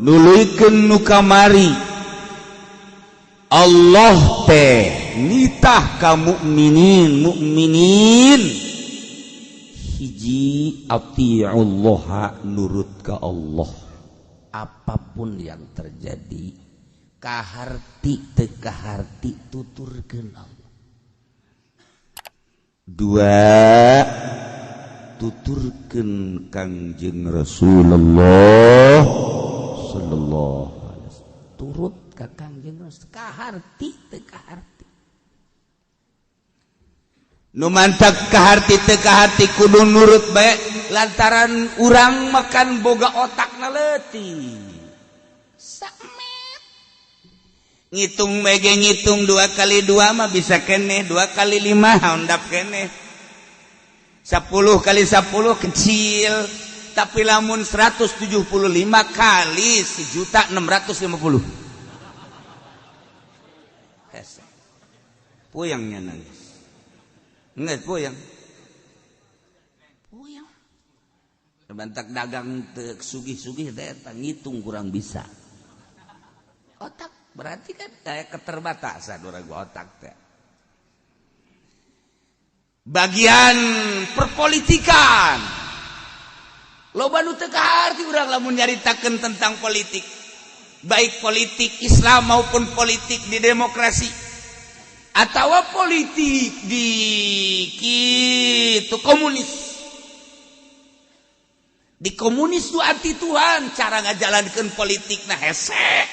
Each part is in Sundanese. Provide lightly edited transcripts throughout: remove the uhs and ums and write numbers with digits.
nuluykeun nu kamari Allah teh nitah ka mukminin hiji atiullah nurut ka Allah apapun yang terjadi kaharti teu kaharti tuturkeun Allah. Dua tuturkeun Kangjeng Rasulullah sallallahu alaihi wasallam turut ka Kangjeng Rasul kaharti teu kaharti nu mantap kaharti teu kaharti kudu nurut bae lantaran urang makan boga otakna leutik samet ngitung mege ngitung 2 kali 2 mah bisa keneh 2 kali 5 handap keneh 10 kali 10 kecil tapi lamun 175 kali 1.650 puyangnya nangis enggak puyang bantak dagang sugih-sugih eta ngitung kurang bisa otak berarti kan kayak keterbatasan orang otak teh bagian perpolitikan loba nu teu kaharti urang lamun nyaritakeun tentang politik baik politik Islam maupun politik di demokrasi atau politik di kitu komunis. Di komunis itu anti Tuhan cara ngajalankeun politik nah hese.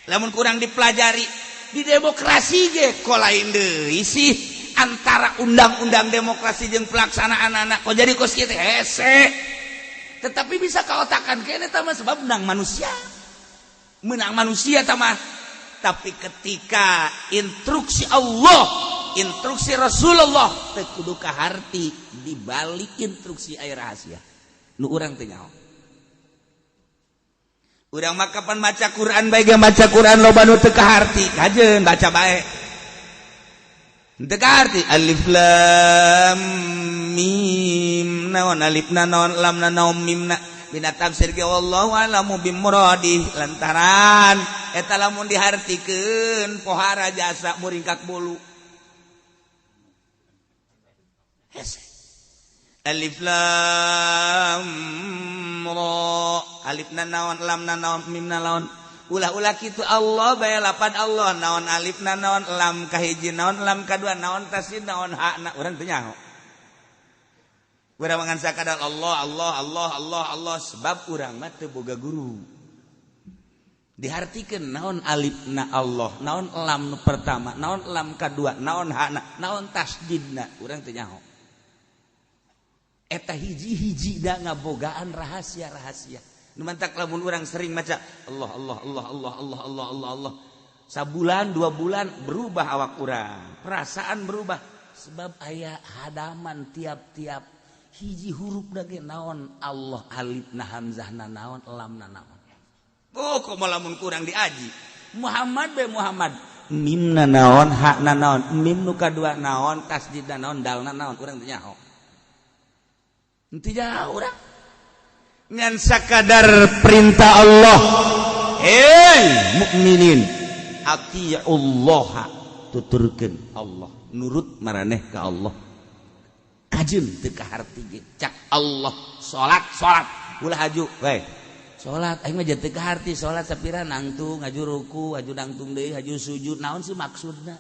Lamun kurang dipelajari di demokrasi ge ko lain deui sih antara undang-undang demokrasi jeung pelaksanaan anak kok jadi kos kieu teh hese. Tetapi bisa kaotakan kene tah sebab menang manusia tah mah. Tapi ketika instruksi Allah, instruksi Rasulullah teu kudu kaharti dibalik instruksi aya rahasia. Nu urang teu nyaho. Urang mah kapan maca Quran bae ge maca Quran loba nu teu kaharti, kajeun baca bae. Teu kaharti alif lam mim naon alifna naon lamna naon mimna. Bina tafsir ge wallahu a'lamu bimuradi lantaran eta lamun dihartikeun pohara jasa muringkak bulu hese alif lam ra alifna naon lamna naon mimna naon ulah-ulah kitu Allah bae lapan Allah naon alifna naon lam kahiji naon lam kadua naon tasdid naon hakna urang teu nyaho. Urang mangan sakadar Allah sebab urang mah teu boga guru. Dihartikeun naon alifna Allah, naon lam nu pertama, naon lam kadua, naon hakna, naon tasdidna, urang teu nyaho. Eta hiji-hiji da ngabogaan rahasia-rahasia. Nu mantak lamun urang sering maca Allah. Sabulan 2 bulan berubah awak urang, perasaan berubah sebab aya hadaman tiap-tiap hiji huruf lagi naon Allah alifna hamzahna naon lamna naon. Oh kok lamun kurang diaji. Muhammad mimna naon hakna naon mim nu kadua naon tasdidna naon dalna naon urang teu nyaho. Henteu nyaho urang. Ngan sakadar perintah Allah. Mukminin atiullah tuturkeun Allah nurut maraneh ka Allah. Kajeun teu kaharti ge cak Allah salat ulah haju we salat aing mah teu kaharti salat sapira nangtung haju ruku haju nangtung deui haju sujud naon sih maksudna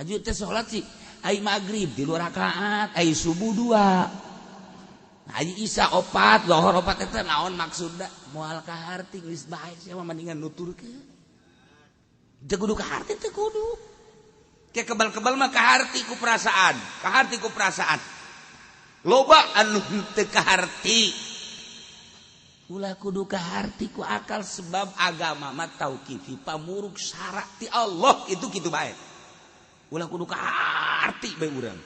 haju teh salat sih ai magrib 3 rakaat ai subuh 2 ai isya 4 zuhur 4 eta naon maksudna moal kaharti geus bae sia mah mendingan nuturkeun teu kudu kaharti teu kudu. Kayak kebal-kebal mah kaharti ku perasaan loba anu teu kaharti ulah kudu kaharti ku akal sebab agama mah tauqifi pamurug syara ti Allah itu kitu bae ulah kudu kaharti bae urang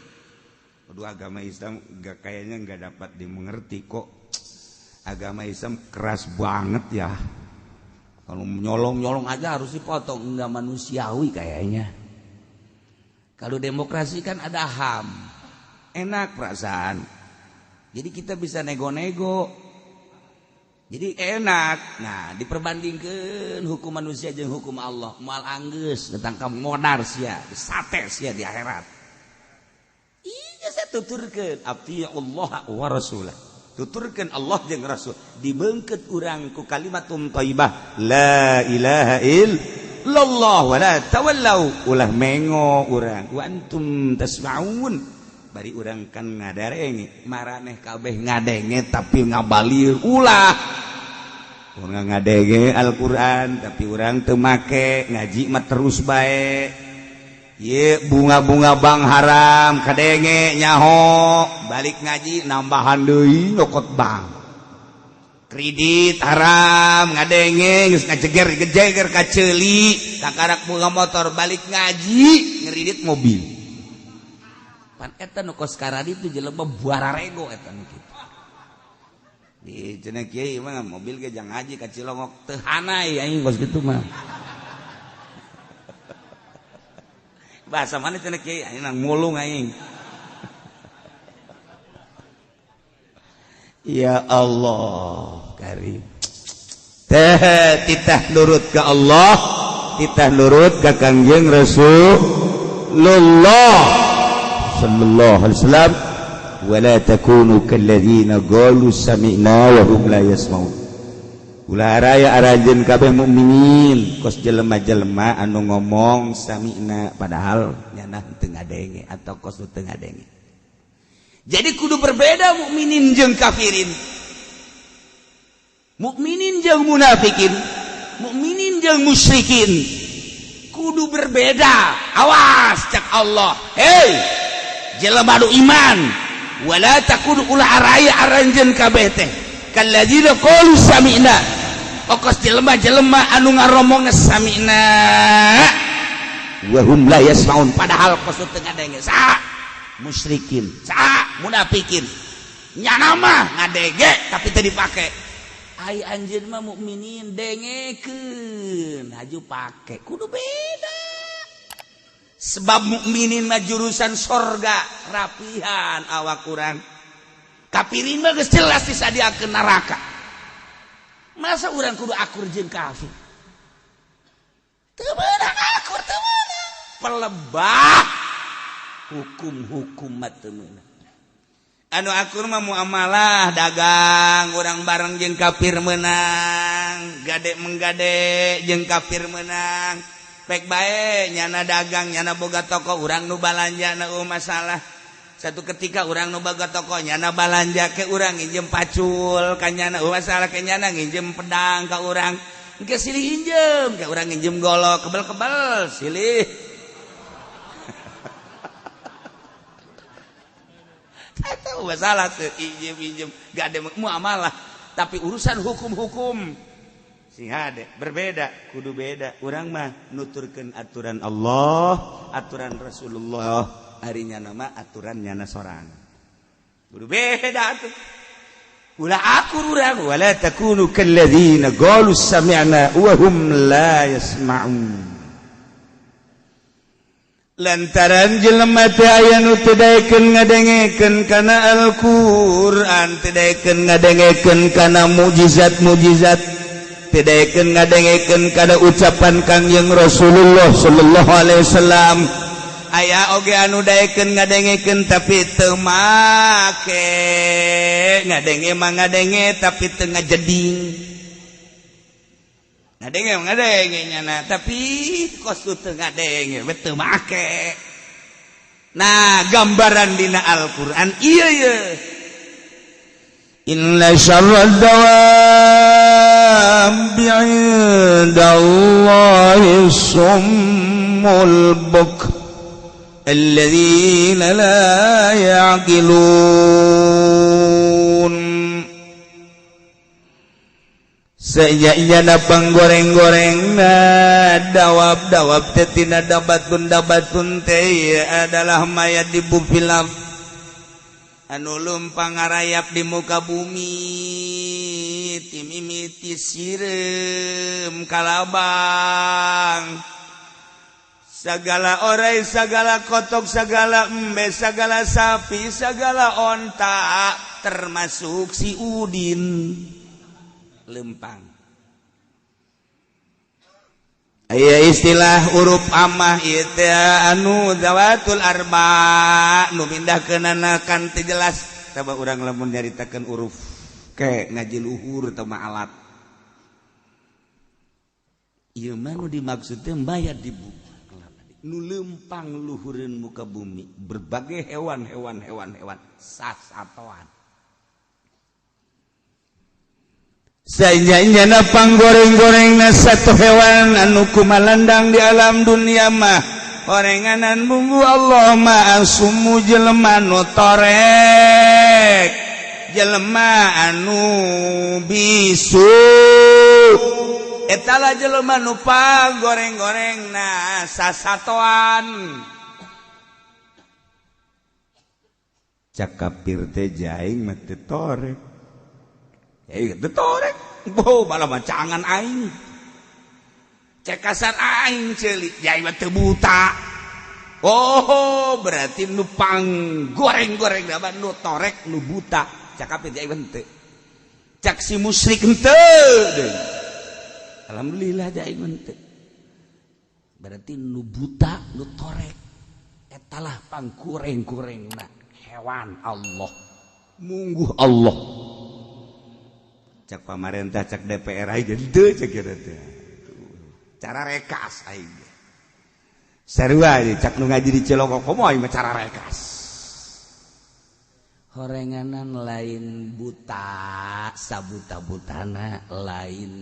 kudu agama Islam kayaknya enggak dapat dimengerti kok agama Islam keras banget ya kalau nyolong-nyolong aja harus dipotong enggak manusiawi kayaknya. Kalau demokrasi kan ada HAM, enak perasaan. Jadi kita bisa nego-nego. Jadi enak. Nah, diperbandingkan hukum manusia jeung hukum Allah. Moal anggeus datang ka modar sia, sate sia di akhirat. Iya saya tuturkeun abdi Allah wa rasulah. Tuturkeun Allah jeung Rasul. Dibeungkeut urang ku kalimatun thayyibah la ilaha illallah wa la tawallau ulah mengo urang wa antum tasma'un. Bari urang kan ngadarenge maraneh kabeh ngadenge tapi ngabalir ulah urang ngadenge Al-Qur'an tapi urang teu make ngaji mah terus bae ye bunga-bunga bang haram kadenge nyaho balik ngaji nambahan deui nyokot bang kredit haram ngadenge geus ngajeger-jeger ka ceuli takarak bunga motor balik ngaji ngeridit mobil eta nu kos karadi itu jelema buararego eta nu kitu. Di cenah kieu mah mobil ge jang ngaji ka Cilongok teu hanai aing kos kitu mah. Bahasa mana cenah kieu aing nang mulung aing. Ya Allah karim. Teh titah nurut ka Allah, titah nurut ka Kangjeng Rasulullah sallallahu alaihi wasallam wala takunu kalladzina qalu sami'na wa hum la yasmaun. Ulah raya arajeun kabeh mukminin kos jelema-jelema anu ngomong sami'na padahal nyana teu ngadenge atau kos teu ngadenge. Jadi kudu berbeda mukminin jeung kafirin. Mukminin jeung munafikin, mukminin jeung musyrikin kudu berbeda. Awas cak Allah. Hei jelema nu iman wala takunu ulah araya aranjeun kabeh teh kalladzina qalu sami'na okos jelema-jelema anu ngaromong sami'na wa hum la yasmaun padahal kos teu ngadenge sa musyrikin sa munafikin nyana mah ngadege tapi teu dipake ai anjeun mah mukminin dengekeun haju pake kudu beda. Sebab mukminin mah jurusan sorga rapihan awak kurang kafirin mah geus jelas disadiakeun neraka masa urang kudu akur jeung kafir teu meunang akur teu meunang pelebah hukum-hukum mah teu meunang anu akur mah muamalah dagang urang bareng jeung kafir meunang gade menggade jeung kafir meunang pek bae nyana dagang nyana boga toko urang nu balanja na masalah satu ketika urang nu boga toko nyana balanja ke urang nginjem pacul ka nyana masalah ke nyana nginjem pedang ka urang engke silih injem ke urang nginjem golok kebel-kebel silih tahu masalah teu injem gak ada muamalah tapi urusan hukum-hukum sing hade berbeda kudu beda urang mah nuturkeun aturan Allah aturan Rasulullah harinya nama aturan nyana sorang kudu beda atuh ulah akur urang wala takunu kalladzina qalu sami'na wa hum la yasma'un lantaran jelema teh aya nu teu daekeun ngadengekeun kana Al-Qur'an teu daekeun ngadengekeun kana mukjizat-mukjizat tidak ngadengekeun kada ucapan Kangjeng Rasulullah sallallahu alaihi wasallam aya oge anu daekeun ngadengekeun tapi teu make ngadenge mah ngadenge tapi teu ngajeding ngadenge mah ngadenge nyana tapi kos teu ngadenge teu make nah gambaran dina Al-Qur'an ieu ye inna syarrad dawabi 'indallahi summul buk alladzina la ya'qilun sayana panggoreng-gorengna dawab-dawab teh tina dabatun teh adalah mayat di bufilaf anu lumpang ngarayap di muka bumi timimiti sirem kalabang segala orai segala kotok segala embe segala sapi segala onta termasuk si udin lempang. Aya istilah huruf amah ieu teh anu zawatul arba nu pindahkeunana kan teu jelas. Coba urang lamun nyaritakeun huruf ke ngaji luhur teu mah alat. Ieu mah nu dimaksud teh mbayar di buku. Nu lempang luhureun muka bumi, berbagai hewan sasatoan. Sainjana panggoreng-gorengna satu hewan anu kumalandang di alam dunia mah gorenganan bumbu Allah mah asumu jelema nu torek, jelema anu bisu, eta lah jelema nu panggoreng-gorengna sasatoan. Cak kapir teh jaing mah teu torek. Torek, malah macangan aing. Cek kasar aing ceulik, jai mah teu buta. Oh, berarti nu panggoreng-goreng da nu torek nu buta. Cak kapir jai henteu. Cak si musyrik henteu. Alhamdulillah jai henteu. Berarti nu buta, nu torek. Eta lah panggoreng-gorengna hewan Allah. Mungguh Allah. Cak pamarentah cak DPR aja henteu cak kieu teh. Cara rekas aing. Sarua cak nu ngaji di Cilokok komo aing mah cara rekas. Horenganan lain buta, sabuta-butana lain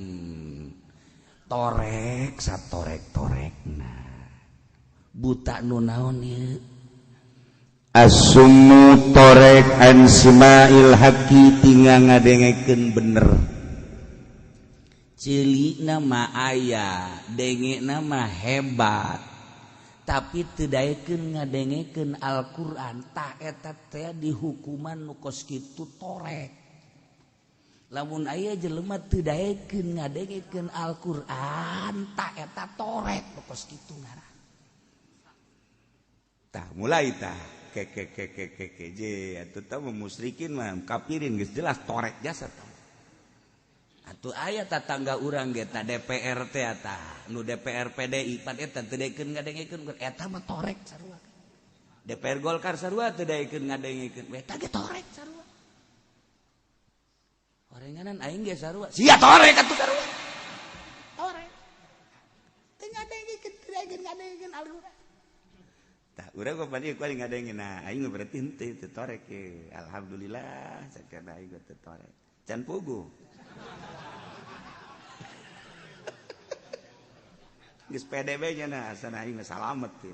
torek, satorek-torekna. Buta nu naon ieu? As-summu torek an simail haqi tinggal ngadengekeun bener. Cili nama aya, denge nama hebat. Tapi teu daekeun ngadengekeun Al-Qur'an, tah eta teh dihukuman nu kos kitu torek. Lamun aya jelema teu daekeun ngadengekeun Al-Qur'an, tah eta torek nu kos kitu ngaran. Tah mulai tah je atuh tah musyrikin mah kafirin geus jelas torek jasa tah. Atuh aya tatangga urang ge tah DPR teh tah nu DPR PDI pan eta teu daekeun ngadengekeun eta mah torek sarua. DPR Golkar sarua teu daekeun ngadengekeun eta ge torek sarua. Orenganan aing ge sarua. Sia torek atuh sarua. Torek. Teu ngadengekeun teu daekeun ngadengekeun Al-Qur'an. Urang kok padi kuali ngadengin nah aing berarti henteu teu torek ye. Alhamdulillah sakeuna aing teu torek. Can pugu. Geus PDB nya nah asana aing salamet ye.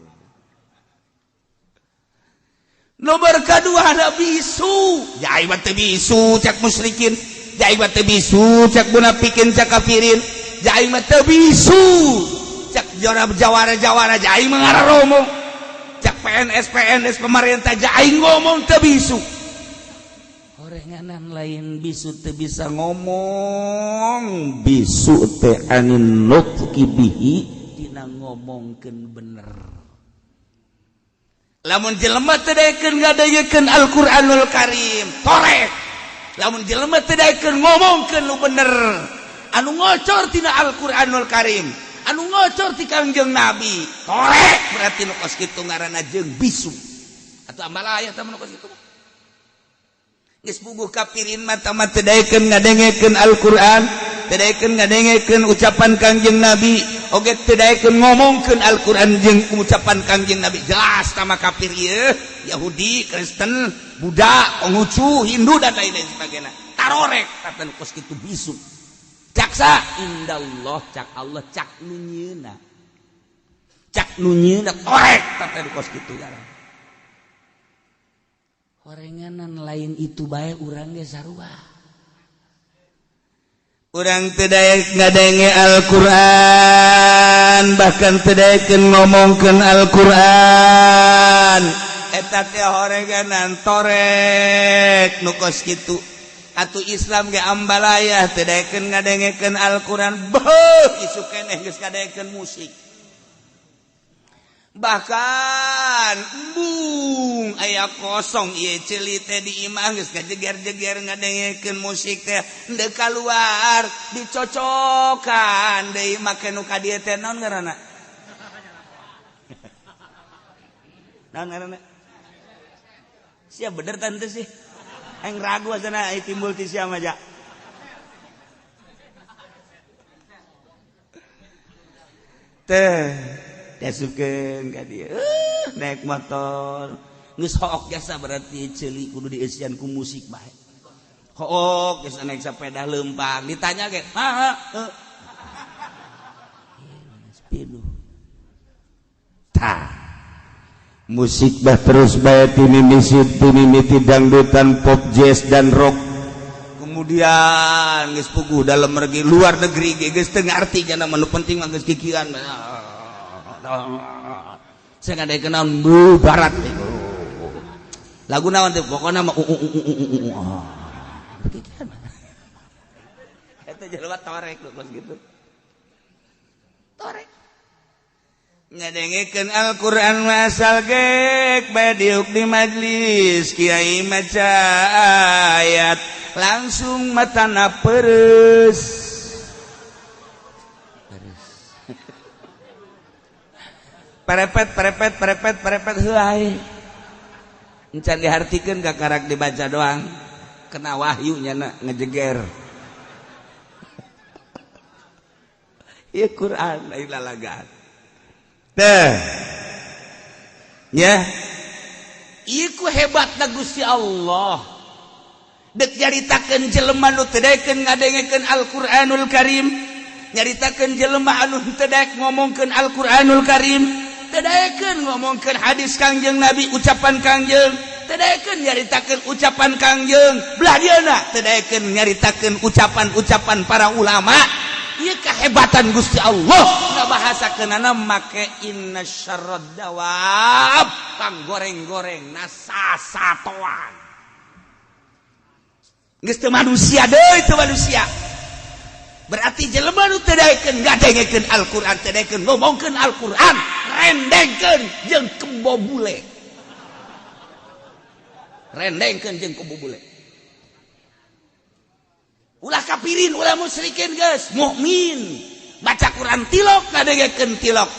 Nomor kedua ada bisu. Jai mah teu bisu cak musyrikin. Jai mah teu bisu cak munafikin cak kafirin. Jai mah teu bisu cak jawara-jawara jai mah ngararomo. Cak PNS pemerintah aing ngomong teu bisu. Horenganan lain bisu teu bisa ngomong. Bisu teh anin nutqi bihi dina ngomongkeun bener. Lamun jelema teu daekeun ngadengekeun Al-Qur'anul Karim, torek. Lamun jelema teu daekeun ngomongkeun nu bener, anu ngocor tina Al-Qur'anul Karim, anu ngocor ti Kangjeng Nabi, torek berarti nu kos kitu ngaranna jeung bisu. Atuh ambala aya tah nu kos kitu. Geus puguh kafirin mah tah teu daekeun ngadengekeun Al-Qur'an, teu daekeun ngadengekeun ucapan Kangjeng Nabi, oge teu daekeun ngomongkeun Al-Qur'an jeung ucapan Kangjeng Nabi. Jelas tah mah kafir ieu, Yahudi, Kristen, Buddha, Konghucu, Hindu dan lain-lain sebagainya. Tarorek tah nu kos kitu bisu. Caksa indallah cak Allah cak nunyeuna torek tapi kos kitu ngaran. Horenganan lain itu bae urang ge sarua. Urang teu daek ngadenge Al-Qur'an bahkan teu daekeun ngomongkeun Al-Qur'an eta teh horenganan torek nu kos kitu. Atuh Islam ge ambalaya teu daekeun ngadengekeun Al-Qur'an beuh isu keneh geus ngadengekeun musik. Bahkan keluar embung aya kosong ieu ceuli teh di imah geus kajeger-jeger ngadengekeun musik teh henteu keluar dicocokan deui make nu ka dieu teh naon ngaranna naon ngaranna sia bener tante sih aing ragu asana ai timbul ti sia mah ja teh dasukeun ka dieu naik motor geus hook jasa berarti ceuli kudu dieusian ku musik bae hook geus naik sepeda leumpang ditanya ge speedo tah musik bah terus bae timimiti dangdutan pop jazz dan rock kemudian geus puguh dalam negeri luar negeri geus teu ngarti nya mah nu penting mah geus kikiran saya ngadekeun naon bu barat lagu naon teh pokona mah kikiran eta jelema torek geus gitu torek ngadengekeun Al-Qur'an masal geek bae diuk di majlis kiai maca ayat langsung matana pereus perepet heulai encan dihartikeun ka karak dibaca doang kena wahyu nyana ngejeger ieu Qur'an ai lalagaan teh ya ieu hebatna Gusti Allah dek nyaritakeun jelema nu teu daekeun ngadengekeun Al-Qur'anul Karim nyaritakeun jelema anu teu daek ngomongkeun Al-Qur'anul Karim teu daekeun ngomongkeun hadis Kangjeng Nabi ucapan Kangjeng teu daekeun nyaritakeun ucapan Kangjeng belah dieuna teu daekeun nyaritakeun ucapan-ucapan para ulama ieu kahebatan Gusti Allah ngabahasakeunana make inna syarrad dawab kang goreng-goreng sasatoan geus teu manusia deui teu manusia berarti jelema nu teu daekeun ngadengekeun Al-Qur'an teu daekeun ngomongkeun Al-Qur'an rendengkeun jeung kebo bule rendengkeun jeung kebo bule ulah kafirin ulah musyrikin geus mukmin baca Quran tilok ngadengekeun tilok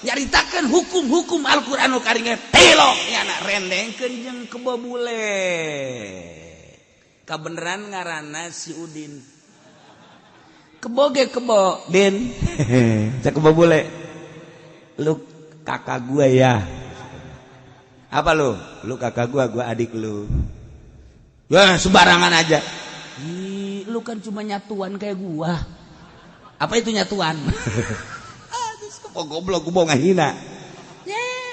nyaritakeun hukum-hukum Al-Qur'anul Karim tilok nyana rendengkeun jeung kebo bule kabeneran ngaranna si Udin kebo ge kebo din cak kebo bule lu kakak gua ya apa lu kakak gua adik lu ya sembarangan aja lu kan cuma nyatuan kayak gua apa itu nyatuan goblok gua ngahina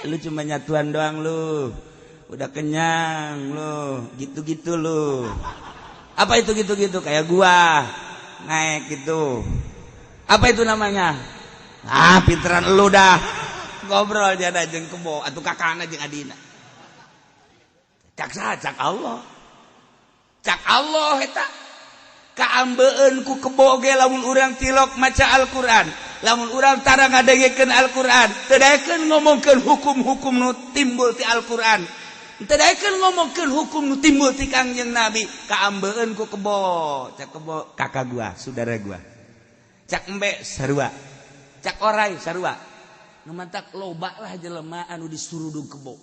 lu cuma nyatuan doang lu udah kenyang lu gitu-gitu lu apa itu gitu-gitu kayak gua naik gitu apa itu namanya pinteran lu dah ngobrol jada jeung kebo atuh kakana jeung adina cak Allah eta kaambeun ku kebo ge lamun urang tilok maca Al-Qur'an lamun urang tara ngadengekeun Al-Qur'an teu daekeun ngomongkeun hukum-hukum nu timbul ti Al-Qur'an teu daekeun ngomongkeun hukum nu timbul ti Kangjeng Nabi kaambeun ku kebo cak kebo kakak gua saudara gua cak embe sarua cak orai sarua nu mantak loba lah jelema anu disurudung kebo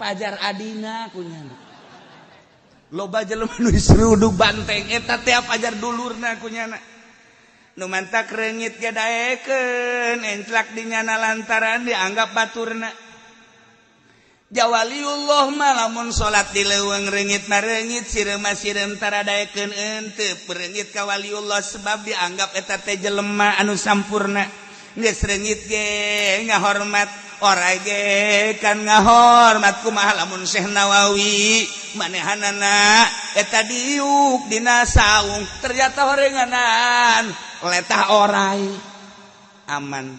pajar adina kunyana loba jelema nu diseruduk banteng eta teh pajar dulurna kunyana nu mantak reungit ge daekeun enclak dinyana lantaran dianggap baturna jawaliullah mah lamun salat di leuweung reungit na reungit sireum sireum tara daekeun henteu pereungit ka waliullah sebab dianggap eta teh jelema anu sampurna geus reungit ge ngahormat orai ge kan ngahormat kumaha lamun Syekh Nawawi manehanana eta diuk dina saung ternyata horenganan letah orai aman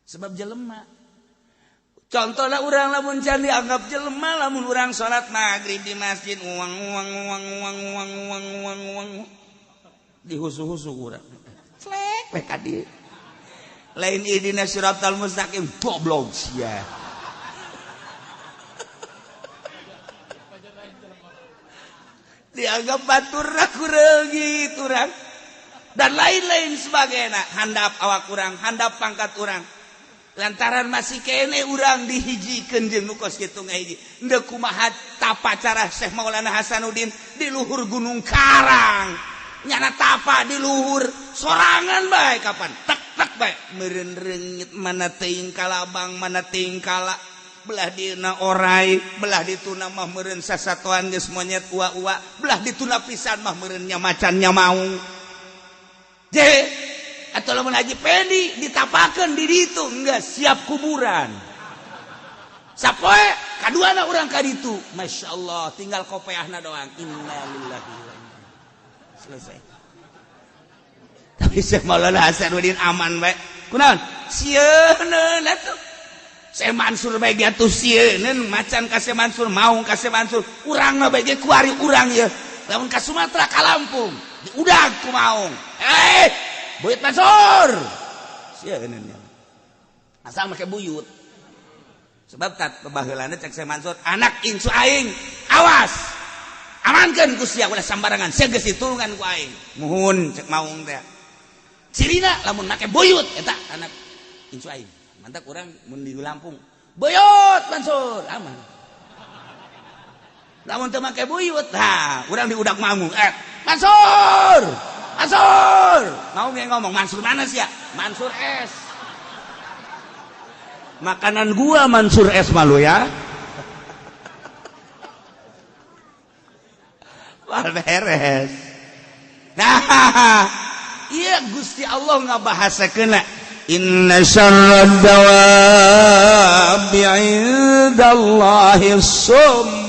sebab jelema contohna urang lamun can dianggap jelema lamun urang salat maghrib di masjid uang dihusu-husu urang flek ka dieu lain idina siratal mustaqim goblok sia dianggap batur kurang turang dan lain-lain sebagainya. Handap awak kurang, handap pangkat kurang. Lantaran masih kene urang dihijikeun jeung nu kos kitu ngahiji. Henteu kumaha tapa cara Syekh Maulana Hasanuddin di luhur Gunung Karang. Nyana tapa di luhur sorangan bae kapan tek bae meureun reungit mana teuing kalabang mana teuing kala belah dina orai belah dituna mah meureun sasatoan geus monyet ua-ua belah dituna pisan mah meureun nya macan nya maung. Atau lamun Haji Pedi ditapakeun di ditu enggak siap kuburan. Sapoe kaduana urang ka ditu, masyaallah tinggal kopiahna doang. Innalillahi wa inna selesai. Tapi Syekh Maulana Hasanuddin aman bae. Kunaon? Sieun atuh. Syekh Mansur bae ge atuh sieun macan ka Syekh Mansur, maung ka Syekh Mansur, urang mah bae ge kuari urang ye. Lamun ka Sumatera ka Lampung, diudag ku maung. Buyut Mansur. Sieun nya. Asal make buyut. Sebab tat baheulana cek Syekh Mansur, anak insu aing, awas. Amankeun ku sia ulah sambarangan, sia geus ditulungan ku aing. Muhun cek maung teh. Cirina lamun make buyut eta anak insu aing. Mantap urang mun di Lampung. Buyut Mansur, aman. Lamun teu make buyut, urang diudak maung. Mansur! Mansur! Mau ngomong Mansur mana sih ya? Mansur S. Makanan gua Mansur S malu ya. Wal beres. Nah, iya Gusti Allah ngabahasakeun inna syarrad dawabi 'indallahi sum.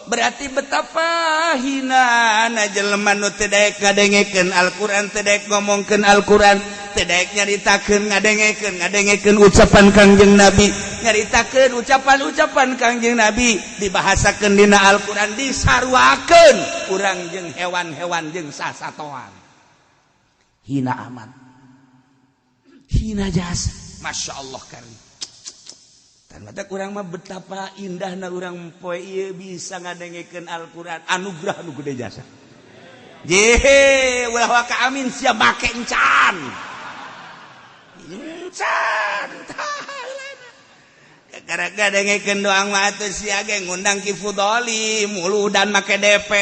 Berarti betapa hinana jelema nu teu daek ngadengekeun Al-Qur'an, teu daek ngomongkeun Al-Qur'an, teu daek nyaritakeun ngadengekeun ucapan Kangjeng Nabi, nyaritakeun ucapan-ucapan Kangjeng Nabi, dibahasakeun dina Al-Qur'an, disarwakeun urang jeung hewan-hewan jeung sasatoan. Hina aman. Hina jasa. Masyaallah karim. Mata kurang mah betapa indahna urang poe ieu bisa ngadengekeun Al-Qur'an, anugerah nu gede jasa. Ulah waka amin sia make encan. Encan. Gara-gara dengekeun doang mah atuh sia ge ngundang Ki Fudoli muludan make DP.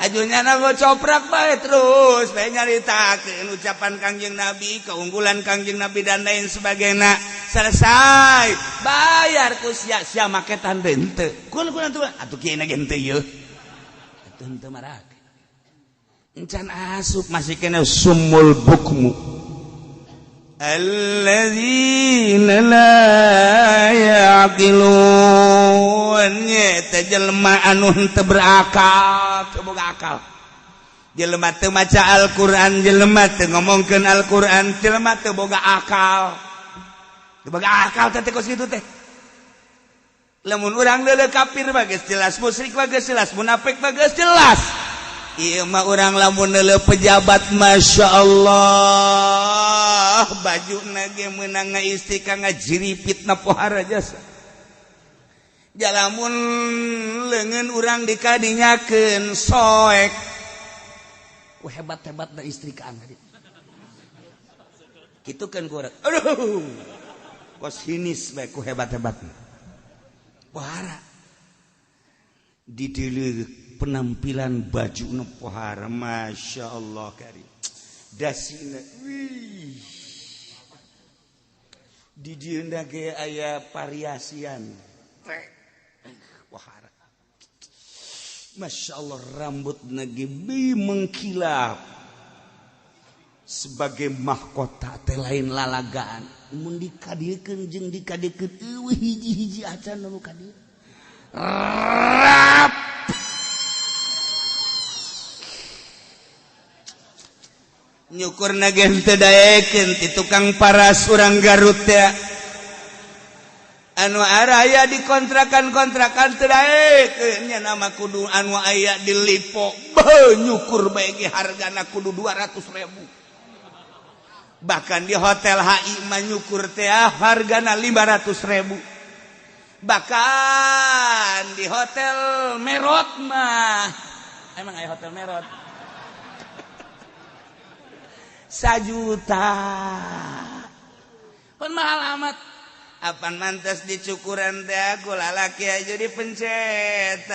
Ajunya na ngocoprak bae terus bae nyaritakeun ucapan Kangjeng Nabi, keunggulan Kangjeng Nabi dan lain sebagainya. Selesai bayar ku sia make tande henteu. Kunaon tuh atuh kieu na ge henteu yeuh. Atuh henteu marag. Encan asup masih kena sumul bukmu. Alladzina la yaqilun. Nya jelema anu henteu berakal, teu boga akal. Jelema teu maca Al-Qur'an, jelema teu ngomongkeun Al-Qur'an, jelema teu boga akal. Teu boga akal teh kos kitu teh. Lamun urang leuleuh kafir mah geus jelas, musyrik mah geus jelas, munafik mah geus jelas. Ieu mah urang lamun leuleuh pejabat masyaallah, bajuna ge meunang ngaisti ka ngajiripitna pohara jasa. Jalamun leungeun urang dikadinyakeun soek. Hebat-hebat da istri ka angga. Kitu kan ku urang. Aduh. Kos hinis bae ku hebat-hebatna. Pohara. Dideuleuh penampilan bajuna pohara, masyaallah karim. Dasina wih. Di dieu ge aya variasian. Pohara. Masyaallah rambut nage mengkilap sebagai mahkota teh lain lalagaan. Mun dikadiekeun jeung dikadiekeun eueuh hiji-hiji acan nu kadieu. Rap. Nyukurna ge henteu daekeun ti tukang paras urang Garut teh. Anu araya di kontrakan teu daekeun nya nama kudu anu aya di Lipo. Nyukur bae ge hargana kudu 200.000. Bahkan di hotel HI mah nyukur teh hargana 500.000. Bahkan di hotel Merot mah Emang aya hotel merot. 1 juta. Pun mahal amat. Apan mantas dicukuran teh aku lalaki aja dipencetan.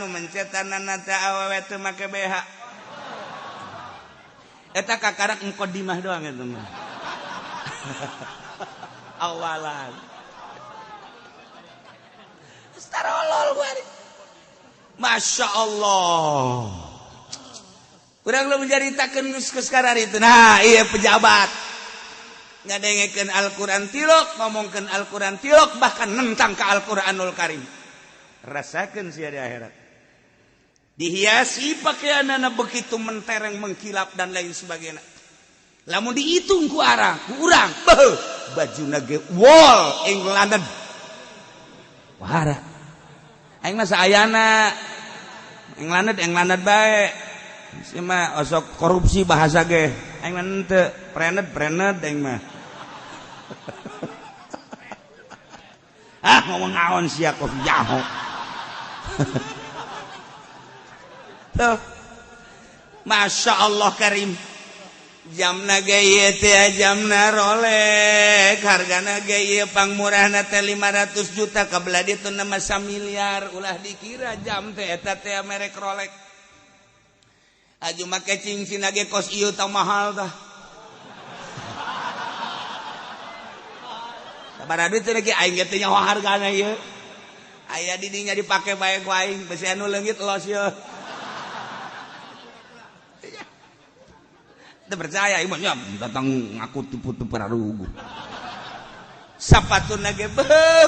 Nu mencetanana teh awewe teu make BH. Eta kakarak mukodimah doang eta mah. Awalan. Starolol gua. Masya Allah. Urang lu menceritakan geus karar itu. Nah, iya pejabat. Ngadengekeun Al-Qur'an tilok, ngomongkeun Al-Qur'an tilok, bahkan nentang ke Al-Qur'anul Karim. Rasakeun sia di akhirat. Dihiasi pakaianana begitu mentereng, mengkilap dan lain sebagainya. Lamun dihitung ku urang, bajuna ge wall England. Wahara. Aing mah saayana England bae. Si mah osok korupsi bahasa ge. Aing mah teu prenet aing mah. Ngomong naon sia kok jaho. Tuh. Masya Allah Karim. Jamna ge ieu teh jamna Rolex, hargana ge ieu pangmurahna teh 500 juta kabelah ditu nama 1 miliar. Ulah dikira jam teh eta teh merek Rolex. Aju make cincin ge kos ieu tah mahal tah. Sabaraha duit teh lagi aing ge teh nyaho hargana ieu. Aya di dinya dipake bae ku aing, besi anu leungit los ieu. Teu percaya ieu mah datang ngaku tipu-tipu pararugu. Sapatuna ge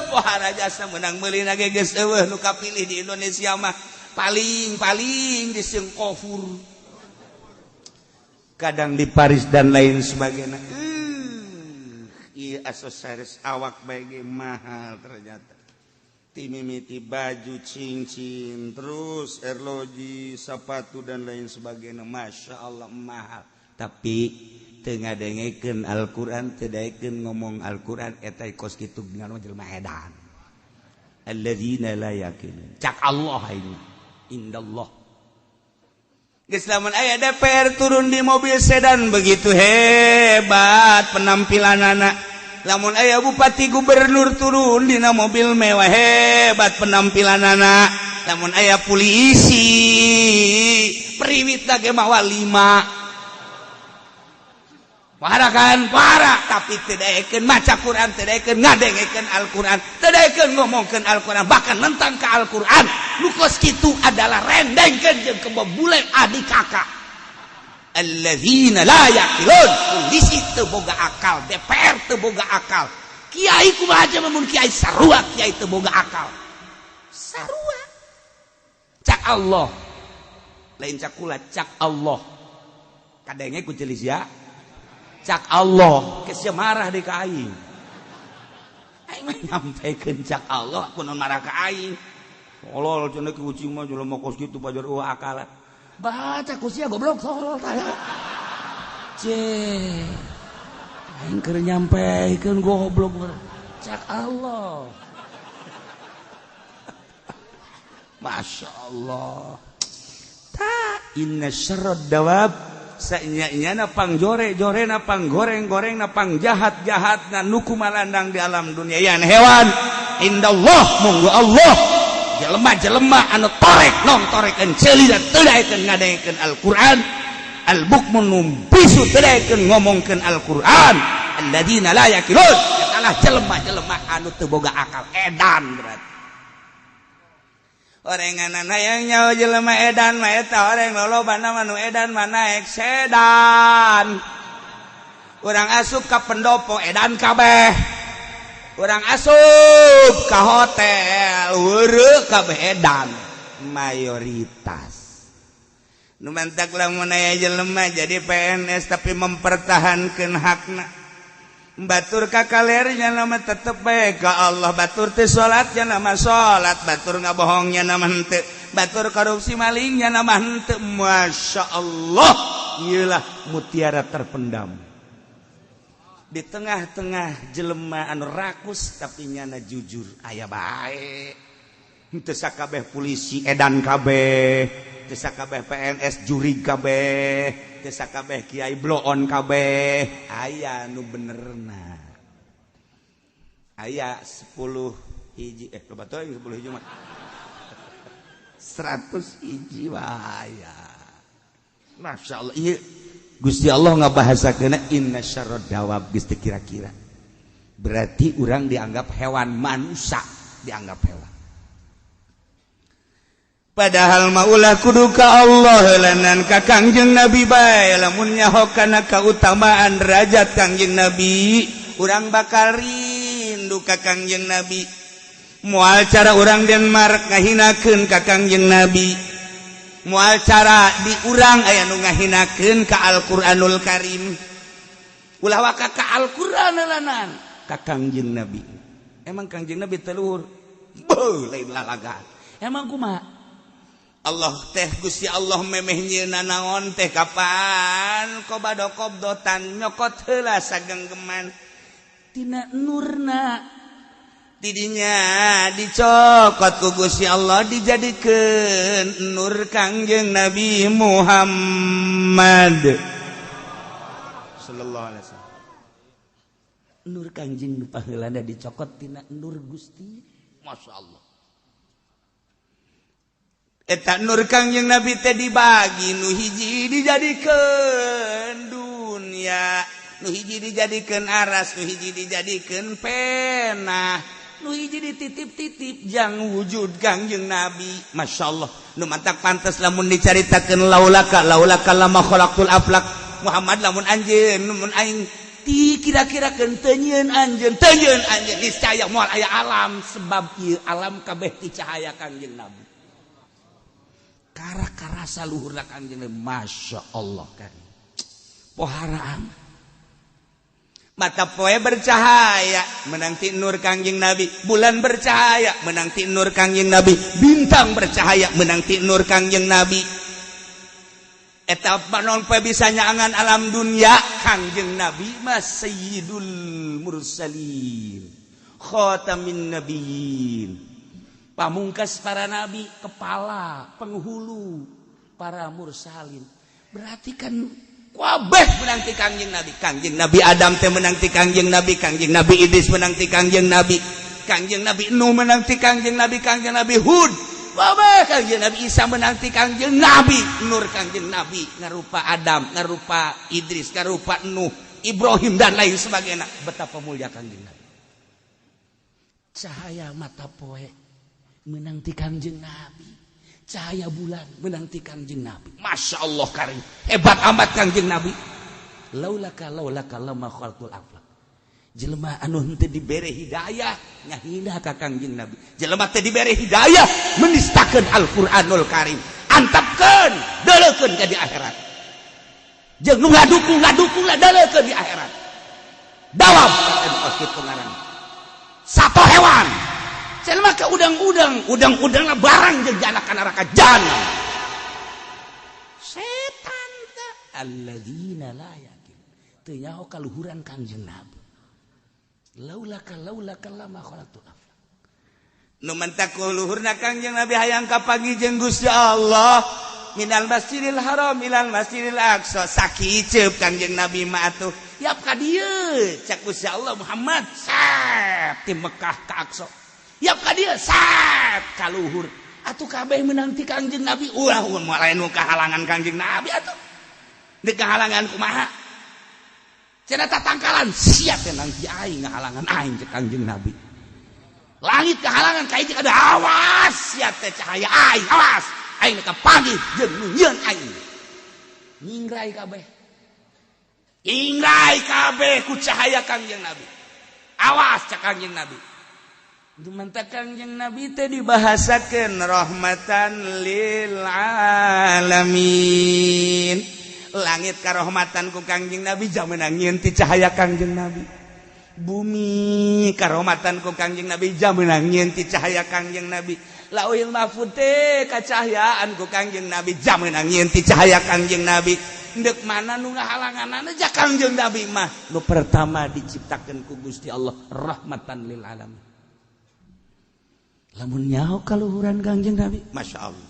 pohara jasa meunang meulina ge geus eueuh nu kapilih di Indonesia mah paling diseung kofur. Kadang di Paris dan lain sebagainya. Ieu aksesoris awak bae ge mahal ternyata. Timimiti baju, cincin, terus erloji, sepatu dan lain sebagainya. Masya Allah mahal. Tapi teu ngadengekeun Al-Qur'an, teu daekeun ngomong Al-Qur'an eta kos kitu dengan jelema edan. Alladzina la yaqilun. Cak Allah ini. Indallah. Geus lamun aya DPR turun di mobil sedan begitu hebat penampilanana. Lamun aya bupati gubernur turun dina mobil mewah hebat penampilanana. Lamun aya polisi periwitna ge mawa 5. Parah kan? Parah. Tapi tidak maca Quran, tidak ngadengekeun Al-Quran, tidak ngomongkeun Al-Quran, bahkan nentang ke Al-Quran. Lukos kitu adalah rendengkeun jeung kebobule adik kakak. Alladzina la yaqilun. Polisi teu boga akal, DPR teu boga akal. Kiai kumaha aja mun kiai sarua, kiai teu boga akal. Sarua. Cak Allah. Lain cak kula, cak Allah. Kadenge ku celis ya. Cak Allah, kesya marah di ka aing. Aing mah nyampekeun cak Allah, kunaon marah ka aing. Tolol cenah ki kucing mah jelema kos kitu pajar eueuh akal. Baca kusia goblok tolol tah. Ceh. Aing keur nyampekeun goblok. Cak Allah. Masya Allah. Ta inna syarrad dawab sanya pangjore-jore na panggoreng-goreng na pangjahat-jahat na nuku malandang di alam dunia yan hewan indallah munggu Allah jelema-jelema anu torek nong torekeun ceuli da teu daekeun ngadengekeun Al-Qur'an al-bukmun numbisu teu daekeun ngomongkeun Al-Qur'an alladzina la yaqilun adalah jelema-jelema anu teu boga akal edan berarti. Orenganana yang nyawa jelema edan mah eta oreng lolobana mah nu edan mah naek sedan. Urang asup ka pendopo edan kabeh. Urang asup ka hotel weureuh kabeh edan mayoritas. Nu mantak lamun aya jelema jadi PNS tapi mempertahankeun hakna. Batur ka kalernya nama tetep bae ka Allah, batur teh salatnya nama salat, batur ngabohongnya nama henteu, batur korupsi malingnya nama henteu. Masya Allah, ieulah mutiara terpendam di tengah-tengah jelema anu rakus tapi nyana jujur aya bae. Henteu sakabeh polisi edan kabeh, teu kabeh PNS juri kabeh, teu kabeh kiai blow on kabeh, aya nu benerna. Aya 10 hiji loba teu 10 hiji mah. 100 hiji aya. Masyaallah ieu Gusti Allah ngabahasakeun inna syarrad dawab geus teu kira-kira. Berarti urang dianggap hewan, manusia dianggap hewan. Padahal maulah kudu ka Allah lanan ka Kangjeng Nabi bae lamun nyaho kana kautamaan derajat Kangjeng Nabi urang bakal rindu ka Kangjeng Nabi moal cara urang Denmark ngahinakeun ka Kangjeng Nabi moal cara di urang aya nu ngahinakeun ka Al-Qur'anul Karim ulah waka ka Al-Qur'an lanan ka Kangjeng Nabi emang Kangjeng Nabi teluhur beuh lain lalagaan emang kumaha Allah teh Gusti Allah memehnya naon teh kapan kobado kobdotan nyokot heula sagenggeman tina nurna tidinya dicokot ku Gusti Allah dijadikeun nur Kangjeng Nabi Muhammad sallallahu alaihi wasallam nur Kangjeng paheulana dicokot tina nur Gusti masyaallah. Eta nur Kangjeng Nabi teh dibagi nu hiji dijadikeun dunya nu hiji dijadikeun aras nu hiji dijadikeun pena nu hiji dititip-titip jang wujud Kangjeng Nabi masyaallah nu mantak pantes lamun dicaritakeun laulaka lama khalaqtul aflak Muhammad lamun anjeun mun aing ti kira-kirakeun teu nyieun anjeun niscaya moal aya alam sebab ieu alam kabeh ti cahaya Kangjeng Nabi karasa luhurna Kangjeng Nabi Masya Allah kan pohara amat mata poe bercahaya menanti nur Kangjeng Nabi bulan bercahaya menanti nur Kangjeng Nabi bintang bercahaya menanti nur Kangjeng Nabi eta panon poe bisa nyaangan alam dunia Kangjeng Nabi mas sayyidul mursalin khatamin nabiyyin pamungkas para nabi, kepala, penghulu para mursalin. Berarti kan kabeh menanti Kangjeng Nabi. Kangjeng Nabi Adam teh menanti Kangjeng Nabi, Kangjeng Nabi Idris menanti Kangjeng Nabi, Kangjeng Nabi Nuh menanti Kangjeng Nabi, Kangjeng Nabi Hud. Kabeh Kangjeng Nabi Isa menanti Kangjeng Nabi, nur Kangjeng Nabi ngarupa Adam, ngarupa Idris, ngarupa Nuh, Ibrahim dan lain sebagainya. Betapa mulia Kangjeng Nabi. Cahaya mata poe menanti Kangjeng Nabi, cahaya bulan menanti Kangjeng Nabi. Masya Allah karim, hebat amat Kangjeng Nabi. Laulaka lama khalaqtul aflak. Jelema anu henteu dibere hidayah ngahina ka Kangjeng Nabi. Jelema teu dibere hidayah menistakeun Al-Qur'anul Karim. Antapkeun, deuleukeun ka di akhirat. Jeung nu ngadukung lah deuleukeun di akhirat. Dawab pasti pengarang. Satu hewan jelema ka udang-udangna barang jeung jana kana neraka jahanam. Setan teh alladzina la yaqin. Teu nyaho kaluhuran Kangjeng Nabi. Laulaka lama khalaqtul aflak. Nu mentak luhurna Kangjeng Nabi hayang kapagi jeung Gusti Allah. Minal Masjidil Haram ilal Masjidil Aqsa sakiceup Kangjeng Nabi mah atuh. Yap ka dieu cak Gusti Allah Muhammad sat ti Mekah ka Aqsa. Yap ka dieu sat ka luhur. Atuh kabeh menanti Kangjeng Nabi. Ulah moal lain nu kahalangan Kangjeng Nabi atuh. Deuk kahalangan kumaha? Cenah tatangkalan siap teh nanti aing ngahalangan aing cek Kangjeng Nabi. Langit kahalangan ka ieu ada awas siap teh cahaya aing awas. Aing ka pagi jeung nyieun aing. Ningrai kabeh. Ingrai kabeh ku cahaya Kangjeng Nabi. Awas cek Kangjeng Nabi. Dumantak Kangjeng Nabi teh dibahasakeun rahmatan lil alamin. Langit karahmatan ku Kangjeng Nabi jamenang nyieun ti cahaya Kangjeng Nabi. Bumi karahmatan ku Kangjeng Nabi jamenang nyieun ti cahaya Kangjeng Nabi. Lauhil mahfuz teh kacahayaan ku Kangjeng Nabi jamenang nyieun ti cahaya Kangjeng Nabi. Deuk mana nu ngahalanganana ja Kangjeng Nabi mah nu pertama diciptakeun ku Gusti Allah rahmatan lil alamin. Lamun nyaho kaluhuran Kangjeng Nabi, Masya Allah.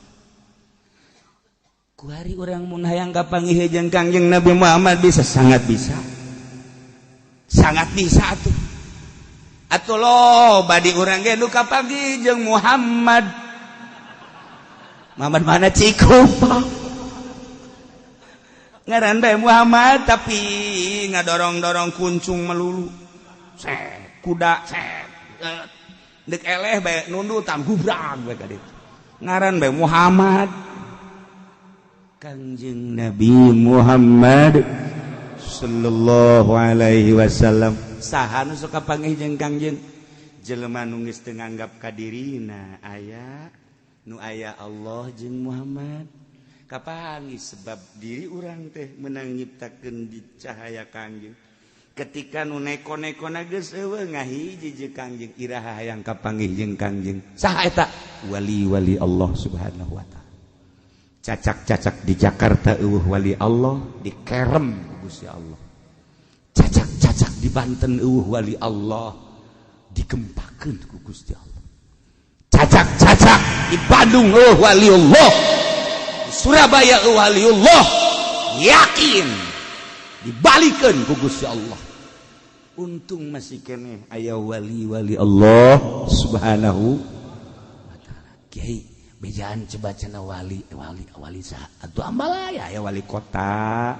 ku hari urang mun hayang kapanggih jeung Kangjeng Nabi Muhammad bisa sangat bisa atuh lo badi urang ge nu kapanggih jeung Muhammad mana Cikup ngaran bae Muhammad tapi ngadorong-dorong kuncung melulu kuda dek eleh bae nundu tam gubrag bae ka ditu ngaran bae Muhammad Kangjeng Nabi Muhammad sallallahu alaihi wasallam saha nu sok kapanggih jeung Kangjeng jelema nu geus teu nganggap ka dirina aya nu aya Allah jeung Muhammad kapanggih sebab diri urang teh meunang nyiptakeun di cahaya Kangjeng ketika nu neko-nekona geus eueuh ngahiji jeung Kangjeng iraha hayang kapanggih jeung Kangjeng saha eta wali-wali Allah subhanahu wa taala cacak-cacak di Jakarta eueuh wali Allah di Kerem Gusti Allah cacak-cacak di Banten eueuh wali Allah digempakeun ku Gusti Allah cacak-cacak di Bandung eueuh wali Allah Surabaya waliullah yakin dibalikeun ku Gusti Allah untung masih keneh aya wali-wali Allah subhanahu wa taala kiai bejaan coba cenah wali saha atuh ambalaya aya wali kota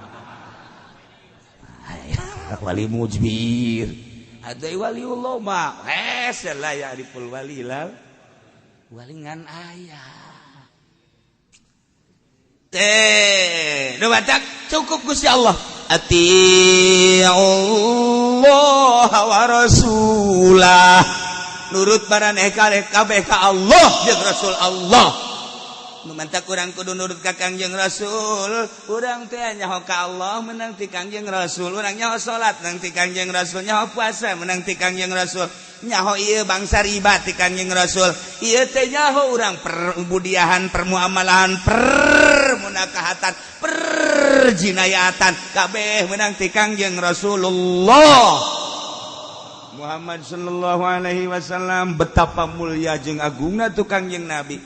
aya wali mujbir ada waliullah mah lah ya dipul wali lah walingan aya batak cukup Gusti Allah atiullah wa rasulah nurut baraneh kabeh ka Allah jeung Rasul Allah nu mantak urang kudu nurut ka Kangjeng Rasul urang teh nyaho ka Allah menang ti Kangjeng Rasul urang nyaho salat menang ti Kangjeng Rasul nyaho puasa menang ti Kangjeng Rasul nyaho ieu bangsa riba ti Kangjeng Rasul ieu teh nyaho urang perbudiahan permuamalahan permunakahatan perjinayatan kabeh menang ti Kangjeng Rasulullah Muhammad sallallahu alaihi wasallam betapa mulia jeung agungna tu Kangjeng Nabi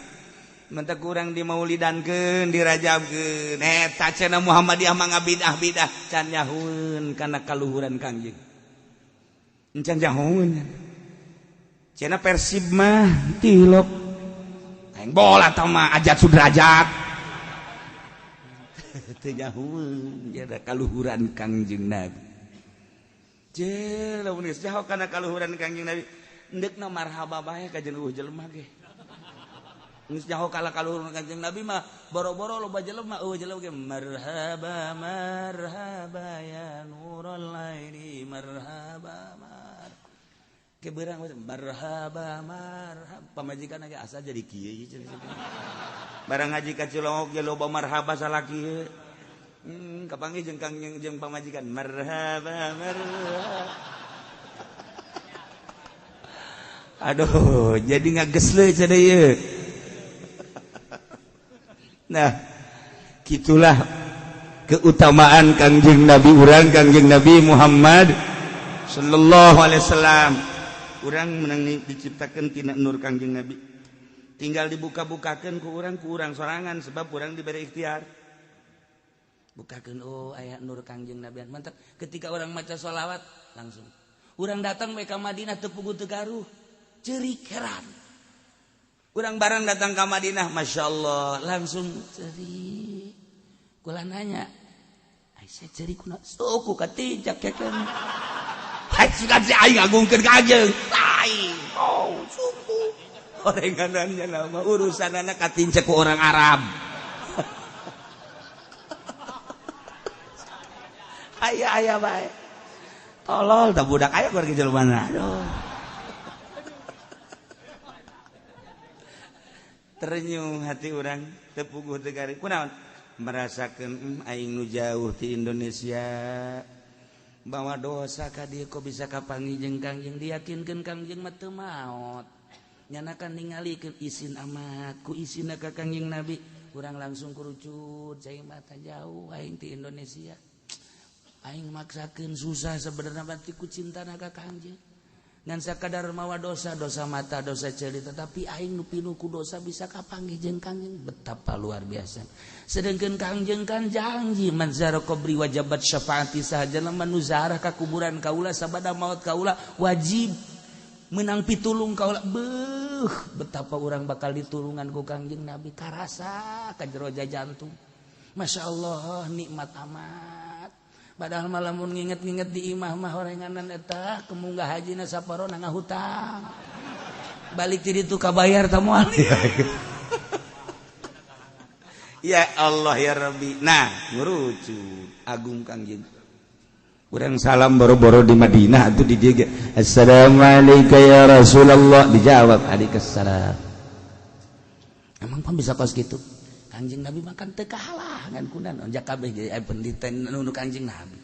mentak urang dimaulidankeun dirajabkeun eta cenah Muhammadiyah mah ngabidah-bidah can nyahoeun kana kaluhuran Kangjeng encan nyahoeun cenah Persib mah tilok aing bola tah mah ajat sudrajat teu nyahoeun nya kaluhuran Kangjeng Nabi je lamun geus nyaho kana kaluhuran Kangjeng Nabi endekna marhaba bae ka jeung jelema ge geus nyaho kala kaluhuran Kangjeng Nabi mah boro-boro loba jelema jelema ge marhaba marhaba ya nurul laili marhaba ke beurang marhaba marhaba pamajikan ge asa jadi kieu barang ngaji ka Cilongok ge loba marhaba salaki kapanggih jeung Kangjeng jeung pamajikan marhaba marhaba aduh jadi ngagesleun cenah ieu nah gitulah keutamaan Kangjeng Nabi urang Kangjeng Nabi Muhammad sallallahu alaihi wasallam urang menang diciptakeun tina nur Kangjeng Nabi tinggal dibuka-bukakeun ku urang sorangan sebab urang diberi ikhtiar bukakeun aya nur Kangjeng Nabi mantap ketika orang maca sholawat langsung urang datang ka Madinah teu puguh teu garuh ceurik heran urang barang datang ke Madinah masyaallah langsung ceurik kula nanya Aisyah ceurik kuna suku katijak kekeun hajikan si aing ngagungkeun ka Kangjeng lain suku orenganannya nama urusanana katincek ku orang Arab aya bae tolol da budak aya keluarga jelema aduh terenyuh hati urang teu puguh teu garing kunaon merasakeun aing nu jauh ti Indonesia bawa dosa ka dieu kok bisa kapanggih jeung Kangjeng diyakinkeun Kangjeng mah teu maot nyanakan ningalikeun isin amat ku isina ka Kangjeng Nabi urang langsung kurucut cai mata jauh aing ti Indonesia aing maksakeun susah sebenarnya berarti ku cintana ka Kangjeng ngan sakadar mawa dosa mata dosa celi tetapi aing nu pinuku dosa bisa kapanggih jeung Kangjeng betapa luar biasa sedengkeun Kangjeng kan janji man zara qabri wajabat syafaati sahaja lamun nu ziarah ka kuburan kaula sabada maut kaula wajib menang pitulung kaula betapa urang bakal ditulungan ku Kangjeng Nabi karasa ka jero jantung masyaallah nikmat amat. Padahal malamun nginget-nginget di imah-mah orenganan eta kemunggah hajina saparona ngahutang. Balik ti ditu kabayar tah moal. Ya Allah ya Rabbi. Nah, ngurucut agung Kangjeng. Urang salam boro-boro di Madinah atuh di dieu ge. Assalamualaikum ya Rasulullah dijawab alaikussalam. Emang pan bisa kos kitu? Kanjeng Nabi makan teu kahalah ngan kunaon jak kabeh jadi penditen nu Kanjeng Nabi.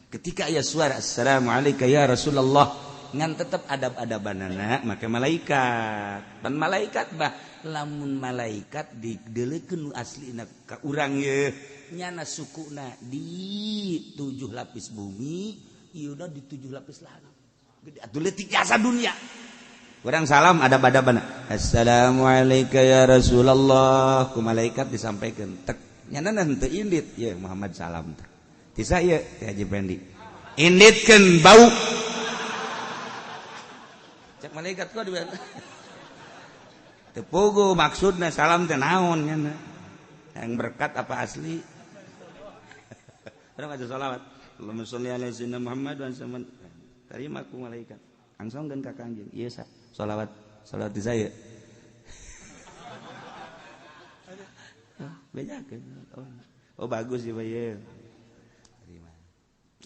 Ketika aya suara assalamualaikum ya Rasulullah ngan tetep adab-adabanana make malaikat. Pan malaikat bah lamun malaikat dideleukeun nu aslina ka urang ye nyana sukuna di 7 lapis bumi, ieu di 7 lapis langit. Gede atuh leutik jasa dunia. Orang salam adab-adabana. Assalamualaikum ya Rasulullah. Ku malaikat disampaikan. Tek nyana henteu indit. Ya Muhammad salam. Tisa ieu Teh Haji Pendi. Inditkeun bau. Cek malaikat ku di teu pugu maksudna salam teh naon nyana. Yang berkat apa asli? Urang maca selawat. Allahumma sholli ala sayyidina Muhammad wa sallam. Terima ku malaikat. Angsongkeun ka Kangjeng. Ieu sa. Salawat di saya. Bejakeun. Oh bagus ya bae.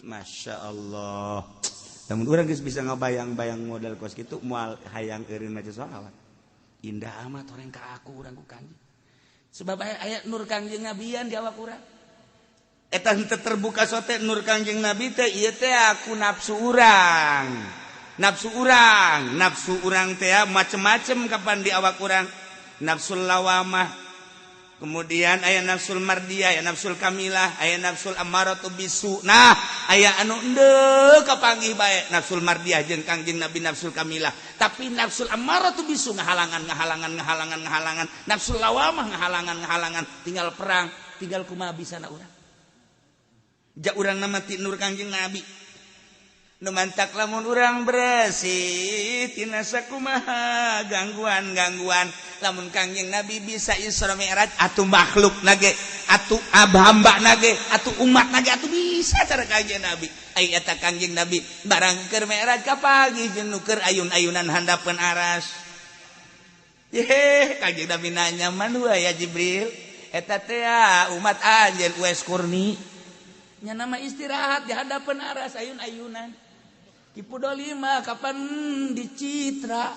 Masya Allah. Lamun urang geus bisa ngabayang-bayang model kos kitu moal hayang eureun maca salawat. Indah amat orang ka aku urang ku Kangjeng. Sebab aya nur Kangjeng Nabian di awak urang. Eta henteu terbuka sote nur Kangjeng Nabi teh ieu teh aku nafsu urang. Nafsu urang teh macem-macem kapan di awak urang. Nafsul lawamah, kemudian aya nafsul mardiyah, aya nafsul kamilah, aya nafsul ammaratu bisu. Nah, aya anu endeu kapanggih bae nafsul mardiyah jeung Kangjeng Nabi nafsul kamilah. Tapi nafsul ammaratu bisu ngahalangan. Nafsul lawamah ngahalangan. Tinggal perang, tinggal kumaha bisana urang. Ja urang mati nur Kangjeng Nabi. Nu mantak lamun urang bersih tina sakumaha gangguan lamun Kangjeng Nabi bisa Isra Mi'raj atuh makhluk nage atuh hamba nage atuh umat nage atuh bisa cara Kangjeng Nabi ai eta Kangjeng Nabi barang keur Mi'raj ka pagi jeung nu keur ayun-ayunan handapeun aras ye Kangjeng Nabi nanya manua ya Jibril eta teh umat anjeun Uwais Kurni nya nama istirahat di hadapan aras ayun-ayunan Kipu Dolima kapan dicitra?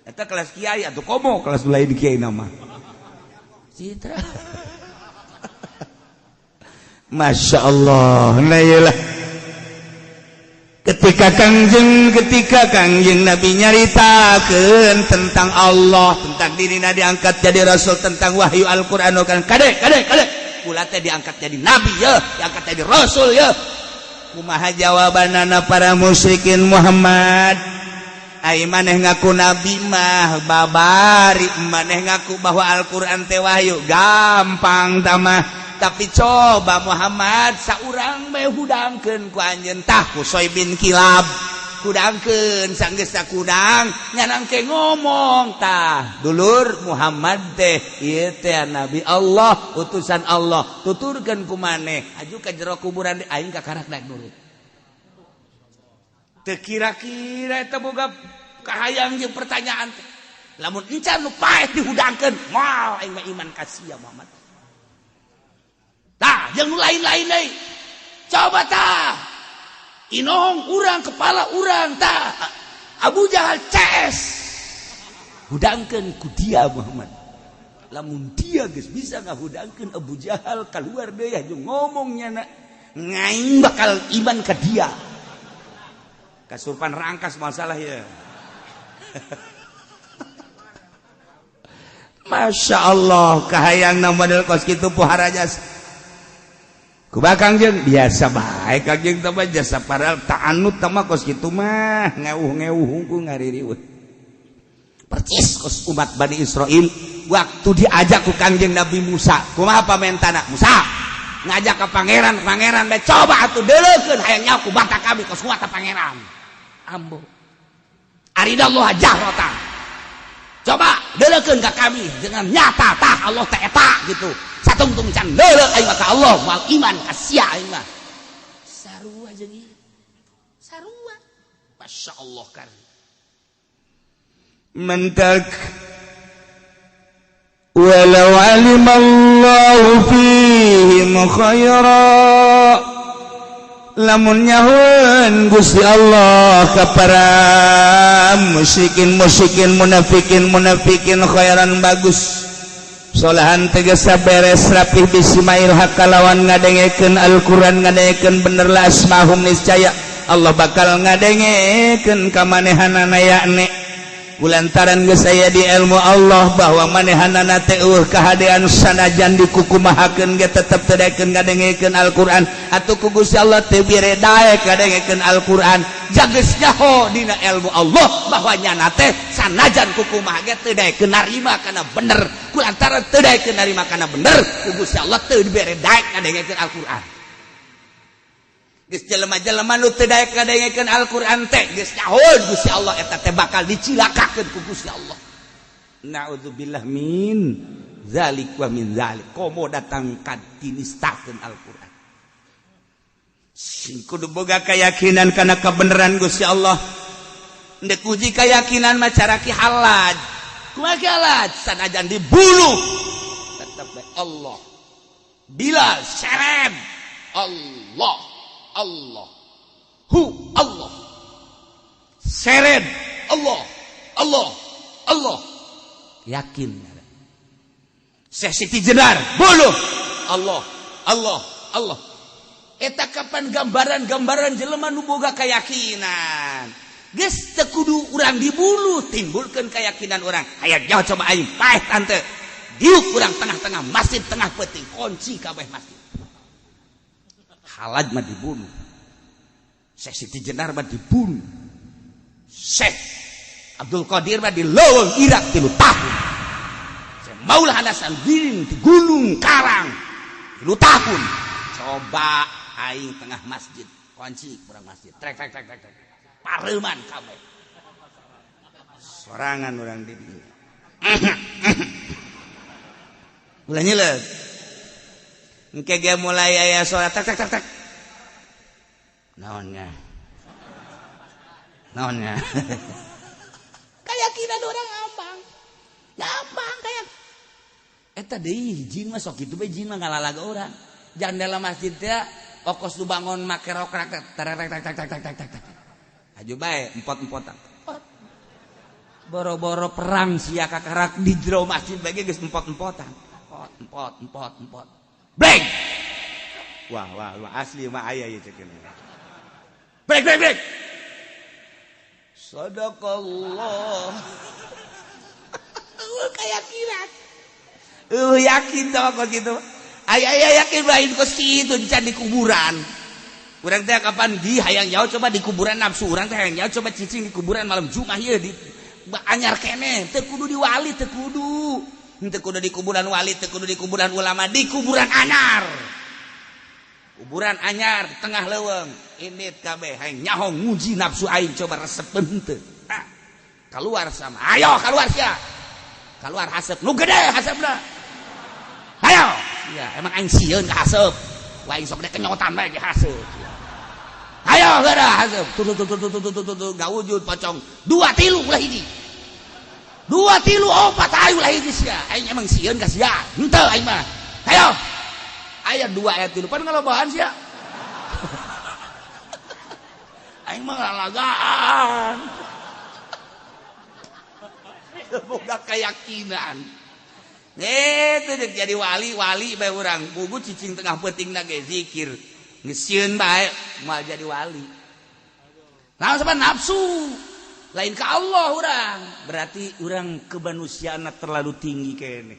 Eta kelas kiai atau komo kelas mulai di kiai nama. Citra. Masya Allah. Nah iyalah. Ketika Kangjeng Nabi nyaritakeun tentang Allah, tentang dirina diangkat jadi rasul, tentang wahyu Al-Qur'an kan kade. Kula teh diangkat jadi nabi ya, diangkat jadi rasul ya. Kumaha jawabanana para musyrikin Muhammad? Ai maneh ngaku nabi mah babari, maneh ngaku bahwa Al-Qur'an teh wahyu, gampang tamah. Tapi coba Muhammad saurang bae hudangkeun ku anjeun tah ku Soy bin Kilab. Kudangkeun sanggeus sakudang nyanangke ngomong tah dulur Muhammad teh ieu teh nabi Allah utusan Allah tuturkeun ku maneh aju ka jero kuburan aing kakarak daek nurut teu kira-kira eta boga kahayang jeung pertanyaan teh lamun encan nu paeh dihudangkeun moal aing mah iman ka sia Muhammad tah jeung nu lain-lain deui coba tah Inong urang kepala urang tak Abu Jahal CS hudangkeun ku dia Muhammad lamun dia geus bisa ngahudangkeun Abu Jahal keluar deui jeung ngomongnya na ngaing bakal iman ka dia kasurpan rangkas masalah ya Masya Allah kahayangna model kos kitu pohara jas kumaha Kangjeng biasa bae Kangjeng teh mah jasa padahal ta'anut teh mah kos kitu mah ngeuh-ngeuh hungkul ngaririweuh percis kos umat Bani Israil waktu diajak ku Kangjeng Nabi Musa kumaha pamentana Musa ngajak ke pangeran bae coba atuh deuleukeun hayang nyaho ku batak kami kos kumaha pangeran ambo aridallah jahratan coba deuleukeun ka kami dengan nyata tah Allah teh eta gitu satungtung can deuleu aing mah ka Allah moal iman ka sia aing mah sarua jeung ieu sarua masyaallah kan mentak walau alimallahu fihim khaira lamun nyahoeun Gusti Allah ka para musyrikin munafikin khairan bagus solahan tegesa beres rapih bisimail hakalawan ngadengekeun Al-Qur'an ngadengekeun bener la asmahum niscaya Allah bakal ngadengekeun ka manehanana yakni kulantaran geus aya di ilmu Allah bahwa manehanana teh kahadean sanajan dikukumahakeun ge tetep teu daekeun ngadengekeun Al-Qur'an atuh ku Gusti Allah teu bere daek ngadengekeun Al-Qur'an jageus nyaho dina ilmu Allah bahwa nyana teh sanajan kukumaha ge teu daekeun narima kana bener kulantaran teu daekeun narima kana bener ku Gusti Allah teu dibere daek ngadengekeun Al-Qur'an geus jelema-jelema nu teu daek ngadengekeun Al-Qur'an teh geus nyahoeun Gusti Allah eta teh bakal dicilakakeun ku Gusti Allah. Nauzubillah min zalik wa min zalik. Komo datang kadinistakeun Al-Qur'an. Sing kudu boga keyakinan kana kebenaran Gusti Allah. Ndek uji keyakinan mah cara ki halaj. Kumaha ki halaj? Sanajan dibunuh tetep bae Allah. Bilal serem Allah Allah Allah seret Allah yakin Syekh Siti Jenar buluh Allah eta kapan gambaran jelema nu boga keyakinan geus teu kudu urang dibunuh timbulkeun keyakinan urang aya jauh coba aing paeh tante diuk urang tengah-tengah masjid tengah peuting kunci kabeh masjid halaj mah dibunuh Syekh Siti Jenar mah dibunuh Syekh Abdul Qadir mah dileuweung Irak 3 tahun Syekh Maulana Hasanuddin di Gunung Karang 3 tahun coba aing tengah masjid kunci kurang masjid trek pareuman kabeh sorangan urang di dieu ulah nyeuleut engke ge mulai aya salat tak naonnya keyakinan orang gampang kayak eta deui jin mah sok kitu bae jin mah ngalalaga urang jandela masjid teh okos tu bangun make rokrak tak aju bae empot-empotan boro-boro perang sia kakarak di jero masjid bae geus empot-empotan empot break wah asli mah aya ieu cekeun break sadaqallah keyakinan yakin tau kok gitu aya yakin bae kos kitu can di kuburan urang teh kapan di hayang nyaho coba di kuburan nafsu urang teh hayang nyaho coba cicing di kuburan malam Jumat ieu di anyar keneh teu kudu di wali teu kudu di kuburan wali teu kudu di kuburan ulama di kuburan anyar tengah leuweung indit kabeh hayang nyaho nguji nafsu aing coba resepeun teu keluar sama ayo keluar sia keluar haseup nu gede haseupna ayo ya emang aing sieun ka haseup wah aing sok kenyotan bae ge haseup ayo geura haseup tuh gawujud pocong 2 3 ulah hiji 2 3 4 ayo ulah hiji sia aing emang sieun ka sia henteu aing mah ayo aya 2 aya 3 pan ngalobahan sia aing mah ngalagaan boga keyakinan itu jadi wali bae urang bugu cicing tengah peutingna ge zikir ngesieun bae moal jadi wali naon sabab nafsu lain ka Allah urang berarti urang kemanusiaanna terlalu tinggi kene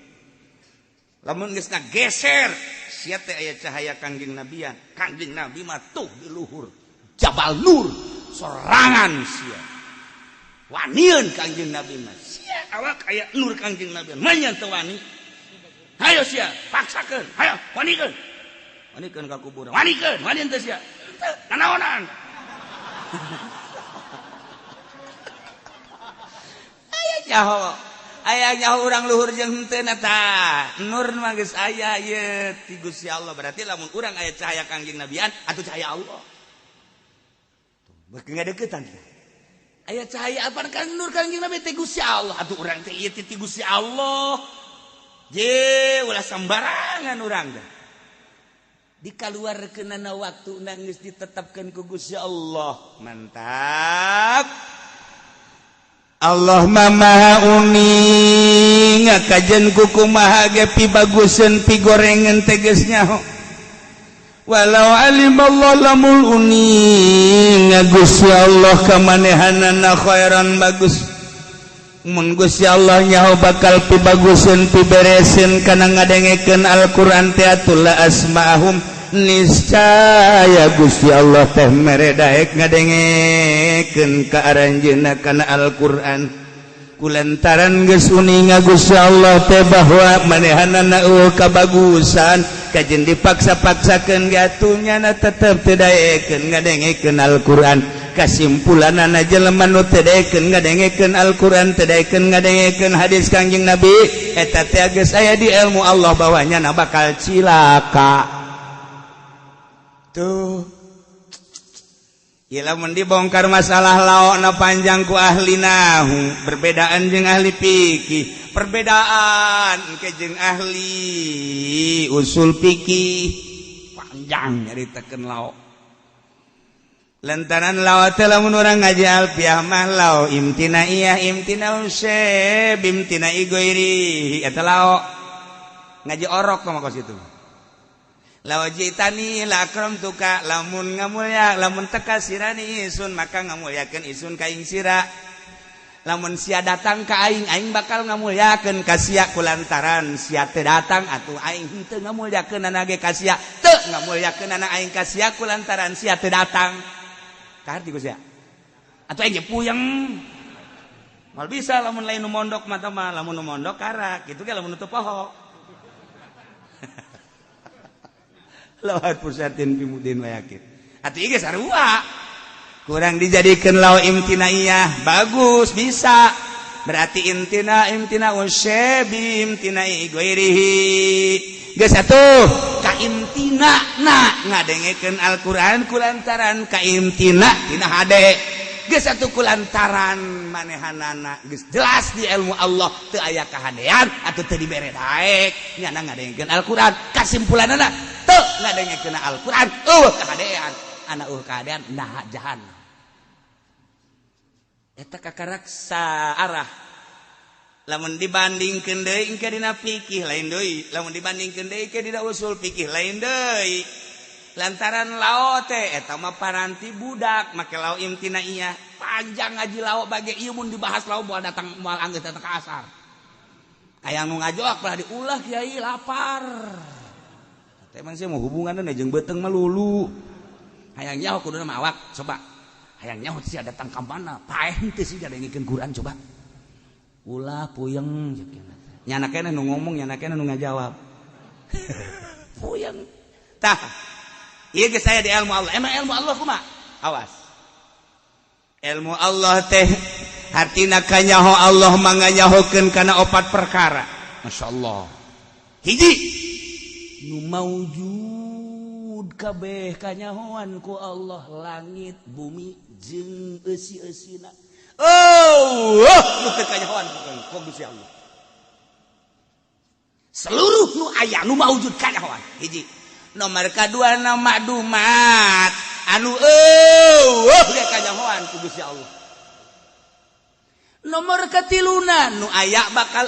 lamun geus geser sia teh aya cahaya Kangjeng Nabian. Kangjeng Nabi mah tuh di luhur Jabal Nur sorangan sia. Wanian Kangjeng Nabi mah. Sia awak aya nur Kangjeng Nabi. Manyan teu wani. Hayo sia, paksakeun. Hayo, wanikeun. Wanikeun ka kuburan. Wanikeun, wanian teh sia. Teu nanaonan. Aya nyaho urang luhur jeung henteu na tah. Nur mah geus aya ieu ti Gusti Allah. Berarti lamun urang aya cahaya Kangjeng Nabian atuh cahaya Allah. Tuh, beukeung ngadeuketan. Aya cahaya apa kan nur Kangjeng Nabi ti Gusti Allah. Atuh urang teh ieu ti Gusti Allah. Je ulah sambarangan urang dah. Dikaluarkeunana waktu geus ditetapkeun ku Gusti Allah. Mantap. Allah maha uning ngakajen kuku maha ge pibaguseun pigorengan tegesnya walau alim Allah lamul uning Gusti Allah kamanehanana khairan bagus mun Gusti Allah nyaho bakal pibaguseun pibereseun kana ngadengekeun Al-Qur'an teh atul asma'ahum niscaya Gusti Allah teh mere daek ngadengekeun ka aranjeunna kana Al-Qur'an kulantaran geus uning Gusti Allah teh bahwa manehanana kabagusan kajen dipaksa-paksakeun gatunyana tetep teu daekeun ngadengekeun Al-Qur'an kasimpulanana jelema nu teu daekeun ngadengekeun Al-Qur'an teu daekeun ngadengekeun hadis Kangjeng Nabi eta teh geus aya di ilmu Allah bahwanyana bakal cilaka. Tuh ieu lamun dibongkar masalah laokna panjang ku ahli nahu perbedaan jeung ahli fikih perbedaan ke jeung ahli usul fikih panjang nyaritakeun laok lantaran laok teh lamun urang ngaji alfiah mah laok imtinaiyah imtinau syeb imtinai ghairi eta laok ngaji orok mah kos itu lawajitani lakram tuka lamun ngamulya lamun teka sirani isun maka ngamulyakeun isun ka ing sira lamun sia datang ka aing aing bakal ngamulyakeun ka sia kulantaran sia teu datang atuh aing henteu ngamulyakeun ana ge ka sia teu ngamulyakeun ana aing ka sia kulantaran sia teu datang karti ku sia atuh aing puyeng mal bisa lamun lain nu mondok mah lamun nu mondok karak kitu ge lamun teu poho lawat pusatin pimudin layakit atuh ieu sarua kurang dijadikeun law imtinaiyah bagus bisa berarti imtina usyabi imtinai ghairihi geus atuh ka imtina na ngadengekeun Al-Qur'an kulantaran ka imtina tina hade geus atuh kulantaran manehanana geus jelas di ilmu Allah teu aya kahadean atuh teu dibere daek nyana ngadengekeun Al-Qur'an kasimpulanana teu ngadengekeun Al-Qur'an kahadean ana kahadean nah jahanam eta kakarak saarah lamun dibandingkeun deui engke dina fikih lain deui lamun dibandingkeun deui ke dina usul fikih lain deui lantaran lao teh eta mah paranti budak make lao imtinaiyah panjang ngaji lao bage ieu mun dibahas lao moal datang moal anggeus datang ka asar aya nu ngajoak lah diulah kiai lapar teh emang sih mau hubunganna jeung beuteung mah lulu hayang nyaho kuduna mah awak coba hayang nyaho sia datang ka mana paeh teh sih ngadengikeun Quran coba ulah puyeng nyana keneh nu ngomong nyana keneh nu ngajawab puyeng tah ieu geus aya di ilmu Allah emang ilmu Allah kumaha awas ilmu Allah teh artina kanyaho Allah manganyahokeun kana 4 perkara masyaallah hiji nu maujud kabeh kanyahoan ku Allah langit bumi jeung eusi-eusina nu teu kanyahoan ku Gusti Allah seluruh nu aya nu maujud kanyahoan hiji nomor kadua na makdumat anu ge kanyahoan ku Gusti Allah nomor katiluna nu aya bakal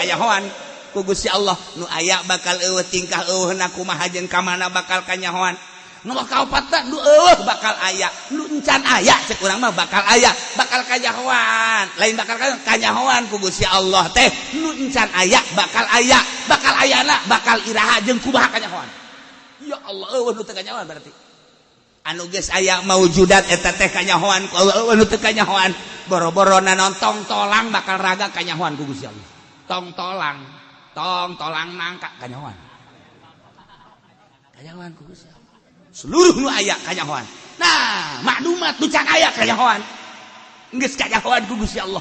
kanyahoan ku Gusti Allah nu aya bakal tingkah eueuhna kumaha jeung ka mana bakal kanyahoan nomor kaopatna nu bakal aya nu encan aya cek urang mah bakal aya bakal kanyahoan lain bakal kanyahoan ku Gusti Allah teh nu encan aya bakal ayana bakal iraha jeung kumaha kanyahoan ya Allah nu teu kanyahoan berarti anu geus aya maujudat eta teh kanyahoan ku Allah nu teu kanyahoan boro-boro nonton tolang bakal raga kanyahoan ku Gusti Allah tong tolang nangka kanyahoan ku Gusti Allah seluruh nu aya kanyahoan nah maklumat nu can aya kanyahoan geus kanyahoan ku Gusti Allah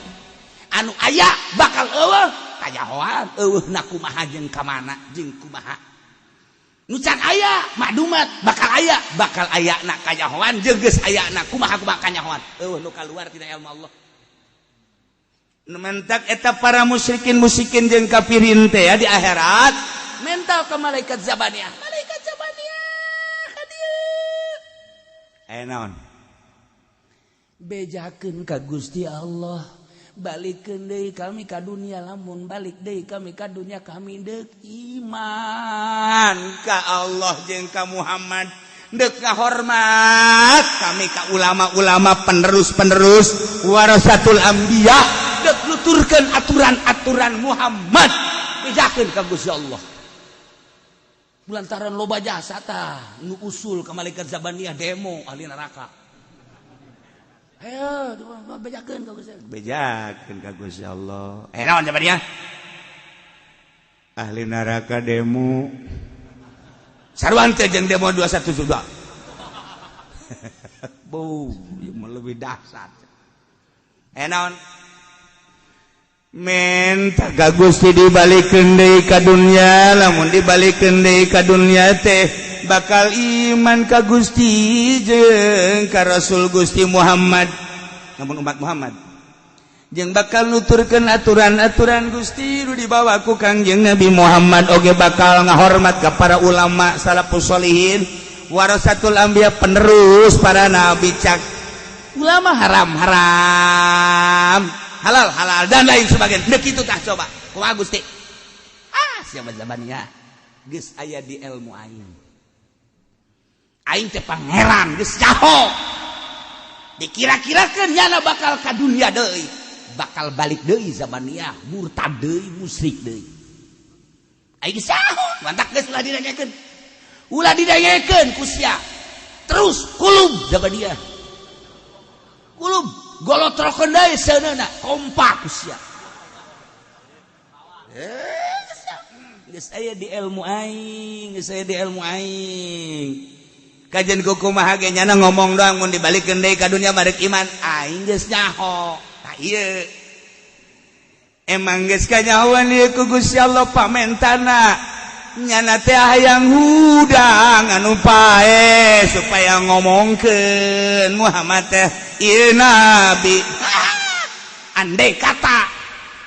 anu aya bakal eueuh kanyahoan eueuhna kumaha jeung ka mana jeung kumaha nu can aya maklumat bakal ayana kanyahoan jeung geus ayana kumaha kanyahoan eueuh nu kaluar tina ilmu Allah nu mentak eta para musyrikin jeung kafirin teh di akhirat mental ke malaikat Zabaniyah naon bejakeun ka Gusti Allah balikeun deui kami ka dunia lamun balik deui kami ka dunia kami deuk iman ka Allah jeung ka Muhammad deuk ngahormat kami ka ulama-ulama penerus warasatul anbiya deuk nuturkeun aturan-aturan Muhammad bejakeun ka Gusti Allah lantaran loba jasa tah nu usul ka malaikat Zabaniyah demo ahli neraka ayo bejakeun ka Gusti Allah naon Zabaniyah ahli neraka demo saruan teh jeung demo 21 juga bu lebih dahsyat naon minta ka Gusti dibalikeun deui ka dunya lamun dibalikeun deui ka dunya teh bakal iman ka Gusti jeung ka Rasul Gusti Muhammad namun umat Muhammad jeung bakal nuturkeun aturan-aturan Gusti nu dibawa ku Kangjeng Nabi Muhammad oge bakal ngahormat ka para ulama salafus sholihin warasatul anbiya penerus para nabi cak ulama haram halal dan lain sebagainya deuk kitu tah coba kumaha Gusti siapa Zabaniyah geus aya di ilmu aing teh pangeran geus jaho dikira-kirakeun nyana bakal ka dunya deui bakal balik deui Zabaniyah murtad deui musyrik deui aing geus jaho mantak geus ulah didanyekeun ku sia terus kulub Zabaniyah kulub golotrokeun deui seunana kompak sia geus aya di ilmu aing kajian kumaha ge nyana ngomong doang mun dibalikeun deui ka dunya barek iman aing geus nyaho tah ieu emang geus kanyahoan ieu ku Gusti Allah pamentana nyana teh hayang hudang anu pae supaya ngomongkeun Muhammad teh ieu nabi andai kata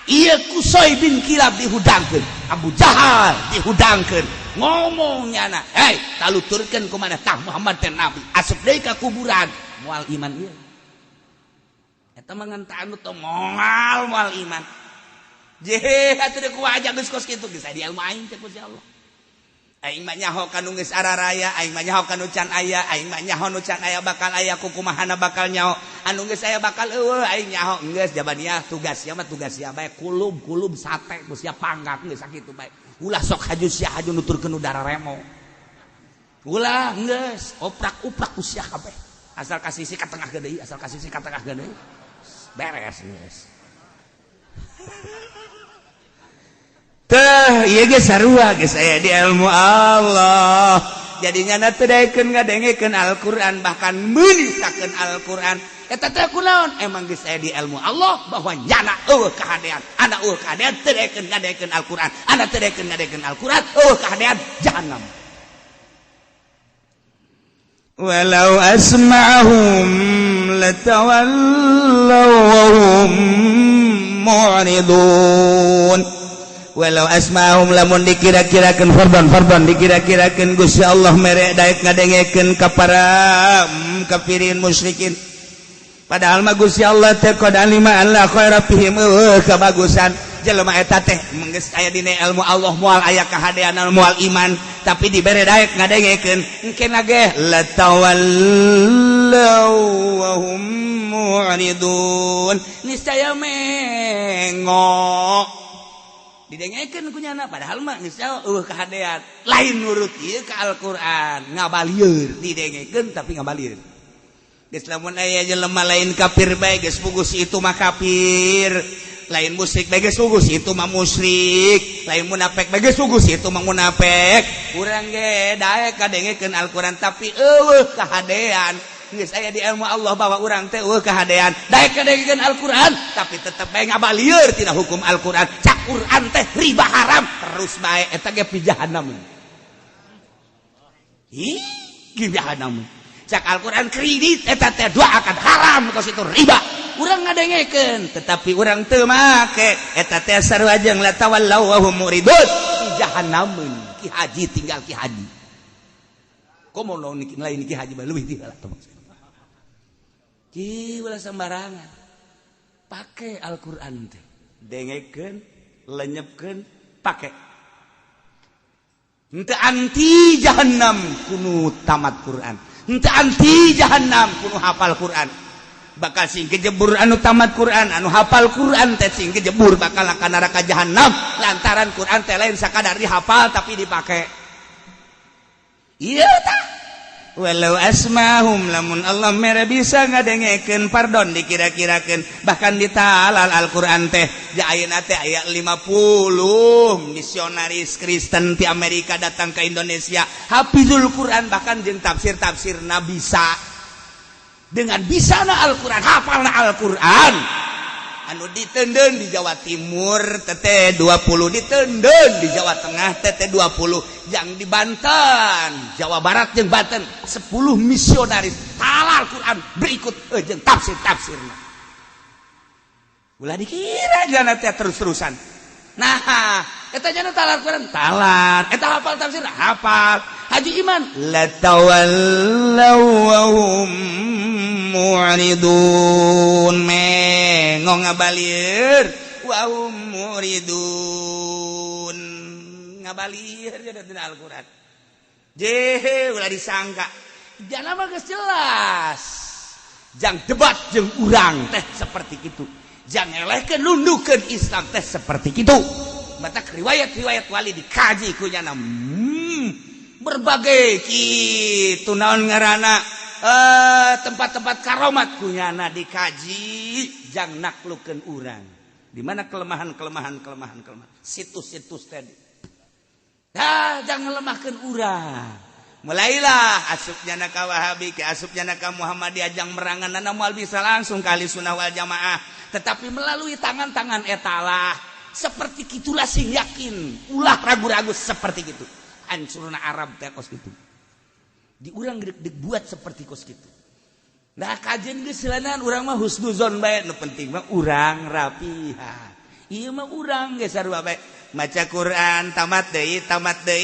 ieu Qusay bin Kilab dihudangkeun Abu Jahal dihudangkeun ngomong nyana taluturkeun kumaha tah Muhammad teh nabi asup deui ka kuburan moal iman ieu eta mah ngan anu teh moal iman jeh atuh deuk wajah geus kos kitu geus aya ilmu aing teh Gusti Allah aing mah nyaho kanu geus araraya aing mah nyaho kanu can aya aing mah nyaho nu can aya bakal aya kukumahana bakal nyaho anu geus aya bakal eueuh aing nyaho geus Zabaniyah tugas sia mah tugas sia bae kulub sate ku sia panggat geus sakitu bae ulah sok haju sia haju nuturkeun udara remo ulah geus oprak-uprak ku sia kabeh asal kasisi ka tengah deui beres geus teh ieu ge sarua geus aya di ilmu Allah jadinya na teu daekeun ngadengekeun Al-Qur'an bahkan meunisakeun Al-Qur'an eta teh kunaon emang geus aya di ilmu Allah bahwa nyana eueuh kahadean ana eueuh kahadean teu daekeun ngadengekeun Al-Qur'an ana teu daekeun ngadengekeun Al-Qur'an eueuh kahadean jahannam walau asma'ahum latawallaw wa hum mu'ridun walau asma'ahum lamun dikira-kirakeun fardon dikira-kirakeun Gusti Allah mere daek ngadengekeun ka para kafirin musyrikin padahal mah Gusti Allah teh qad alima alla khaira fihim kabagusan jelema eta teh geus aya dina ilmu Allah moal aya kahadean moal iman tapi dibere daek ngadengekeun engke nage latawallaw wa hum mu'ridun niscaya mengo didengekeun ku nyana padahal mah geus kahadean lain nurut ieu ka Al-Qur'an ngabalieur didengekeun tapi ngabalieur geus lamun aya jelema lain kafir bae geus puguh si itu mah kafir lain musyrik bae geus puguh si itu mah musyrik lain munafik bae geus puguh si itu mah munafik urang ge daek kadengekeun Al-Qur'an tapi eueuh kahadean geus aya di ilmu Allah bahwa urang teh eueuh kahadean daek kadengekeun Al-Qur'an tapi tetep bae ngabalieur tina hukum Al-Qur'an cak Qur'an teh riba haram terus bae eta ge pi jahanam ih ge jahanam cak Al-Qur'an kredit eta teh doakan haram kos itu riba urang ngadengekeun tetapi urang teu make eta teh sarua jeung la tawallaw wa hum muridun jahanam ki haji tinggal ki haji komo niki lain ki haji bae leuwih tinggal ki ulah sembarangan pake Al-Qur'an teh dengekeun lenyepkeun pake henteu anti jahanam kudu tamat Qur'an henteu anti jahanam kudu hafal Qur'an bakal sing kejebur anu tamat Qur'an anu hafal Qur'an teh sing kejebur bakal ka neraka jahanam lantaran Qur'an teh lain sakadar dihafal tapi dipake ieu tah walau asmahum lamun Allah mere bisa ngadengekeun pardon dikira-kirakeun bahkan ditalal Al-Qur'an teh ja ayeuna teh aya 50 misionaris Kristen ti Amerika datang ke Indonesia hafizul Qur'an bahkan jeung tafsir-tafsirna bisa dengan bisana Al-Qur'an hafalna Al-Qur'an anu diteundeun di Jawa Timur teteh 20 diteundeun di Jawa Tengah teteh 20 yang di Banten Jawa Barat jeung Banten 10 misionaris halal Quran berikut jeung tafsir-tafsirna ulah dikira jana teh terus-terusan nah eta jana talar Quran talar eta hafal tafsir hafal haji iman la tawallaw wa hum mu'ridun mengo ngabalieur wa hum mu'ridun ngabalieur dina Al-Qur'an jehe ulah disangka jana mah geus jelas jang debat jeung urang teh seperti kitu jang elehkeun nundukeun Islam teh seperti kitu matak riwayat-riwayat wali dikaji ku nyana berbagai kitu naon ngaranna tempat-tempat karomat kunyana dikaji jang naklukeun urang di mana kelemahan situs-situs tadi jang ngelemahkeun urang mulailah asupnya ka Wahabi ke asupnya ka Muhammadiyah jang meranganna moal bisa langsung ka Ahlussunnah wal Jamaah tetapi melalui tangan-tangan etalah seperti kitulah sing yakin ulah ragu-ragu seperti gitu hancurna Arab teh kos kitu di urang gedeg buat seperti kos kitu nah kajian geus selanan urang mah husnuzon bae nu penting mah urang rapihan ieu mah urang geus sarua bae maca Quran tamat deui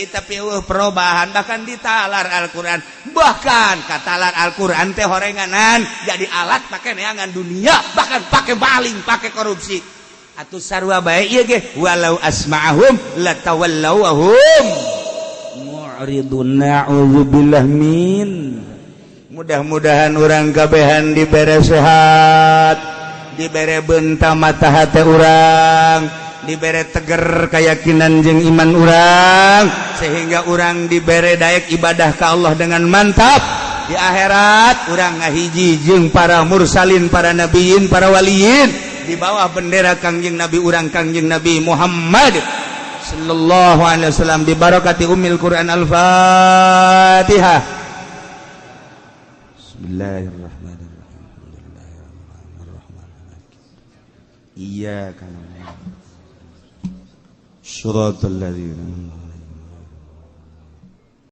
tapi perubahan bahkan ditalar Al-Qur'an bahkan katalar Al-Qur'an teh horenganan jadi alat pake neangan dunia bahkan pake maling pake korupsi atuh sarua bae ieu ge walau asma'ahum latawallaw wa hum mu'ridun na'udzubillah min mudah-mudahan orang kabehan dibere sehat dibere benta mata hati orang dibere teger keyakinan jeung iman orang sehingga orang dibere daek ibadah ke Allah dengan mantap di akhirat orang ngahiji jeung para mursalin para nabiin para waliin di bawah bendera kangjeng Nabi orang kangjeng Nabi Muhammad sallallahu alaihi wasallam bi barakati ummil Quran al-Fatihah. Bismillahirrahmanirrahim. Iyyaka na'budu wa iyyaka nasta'in. Shiratal ladzina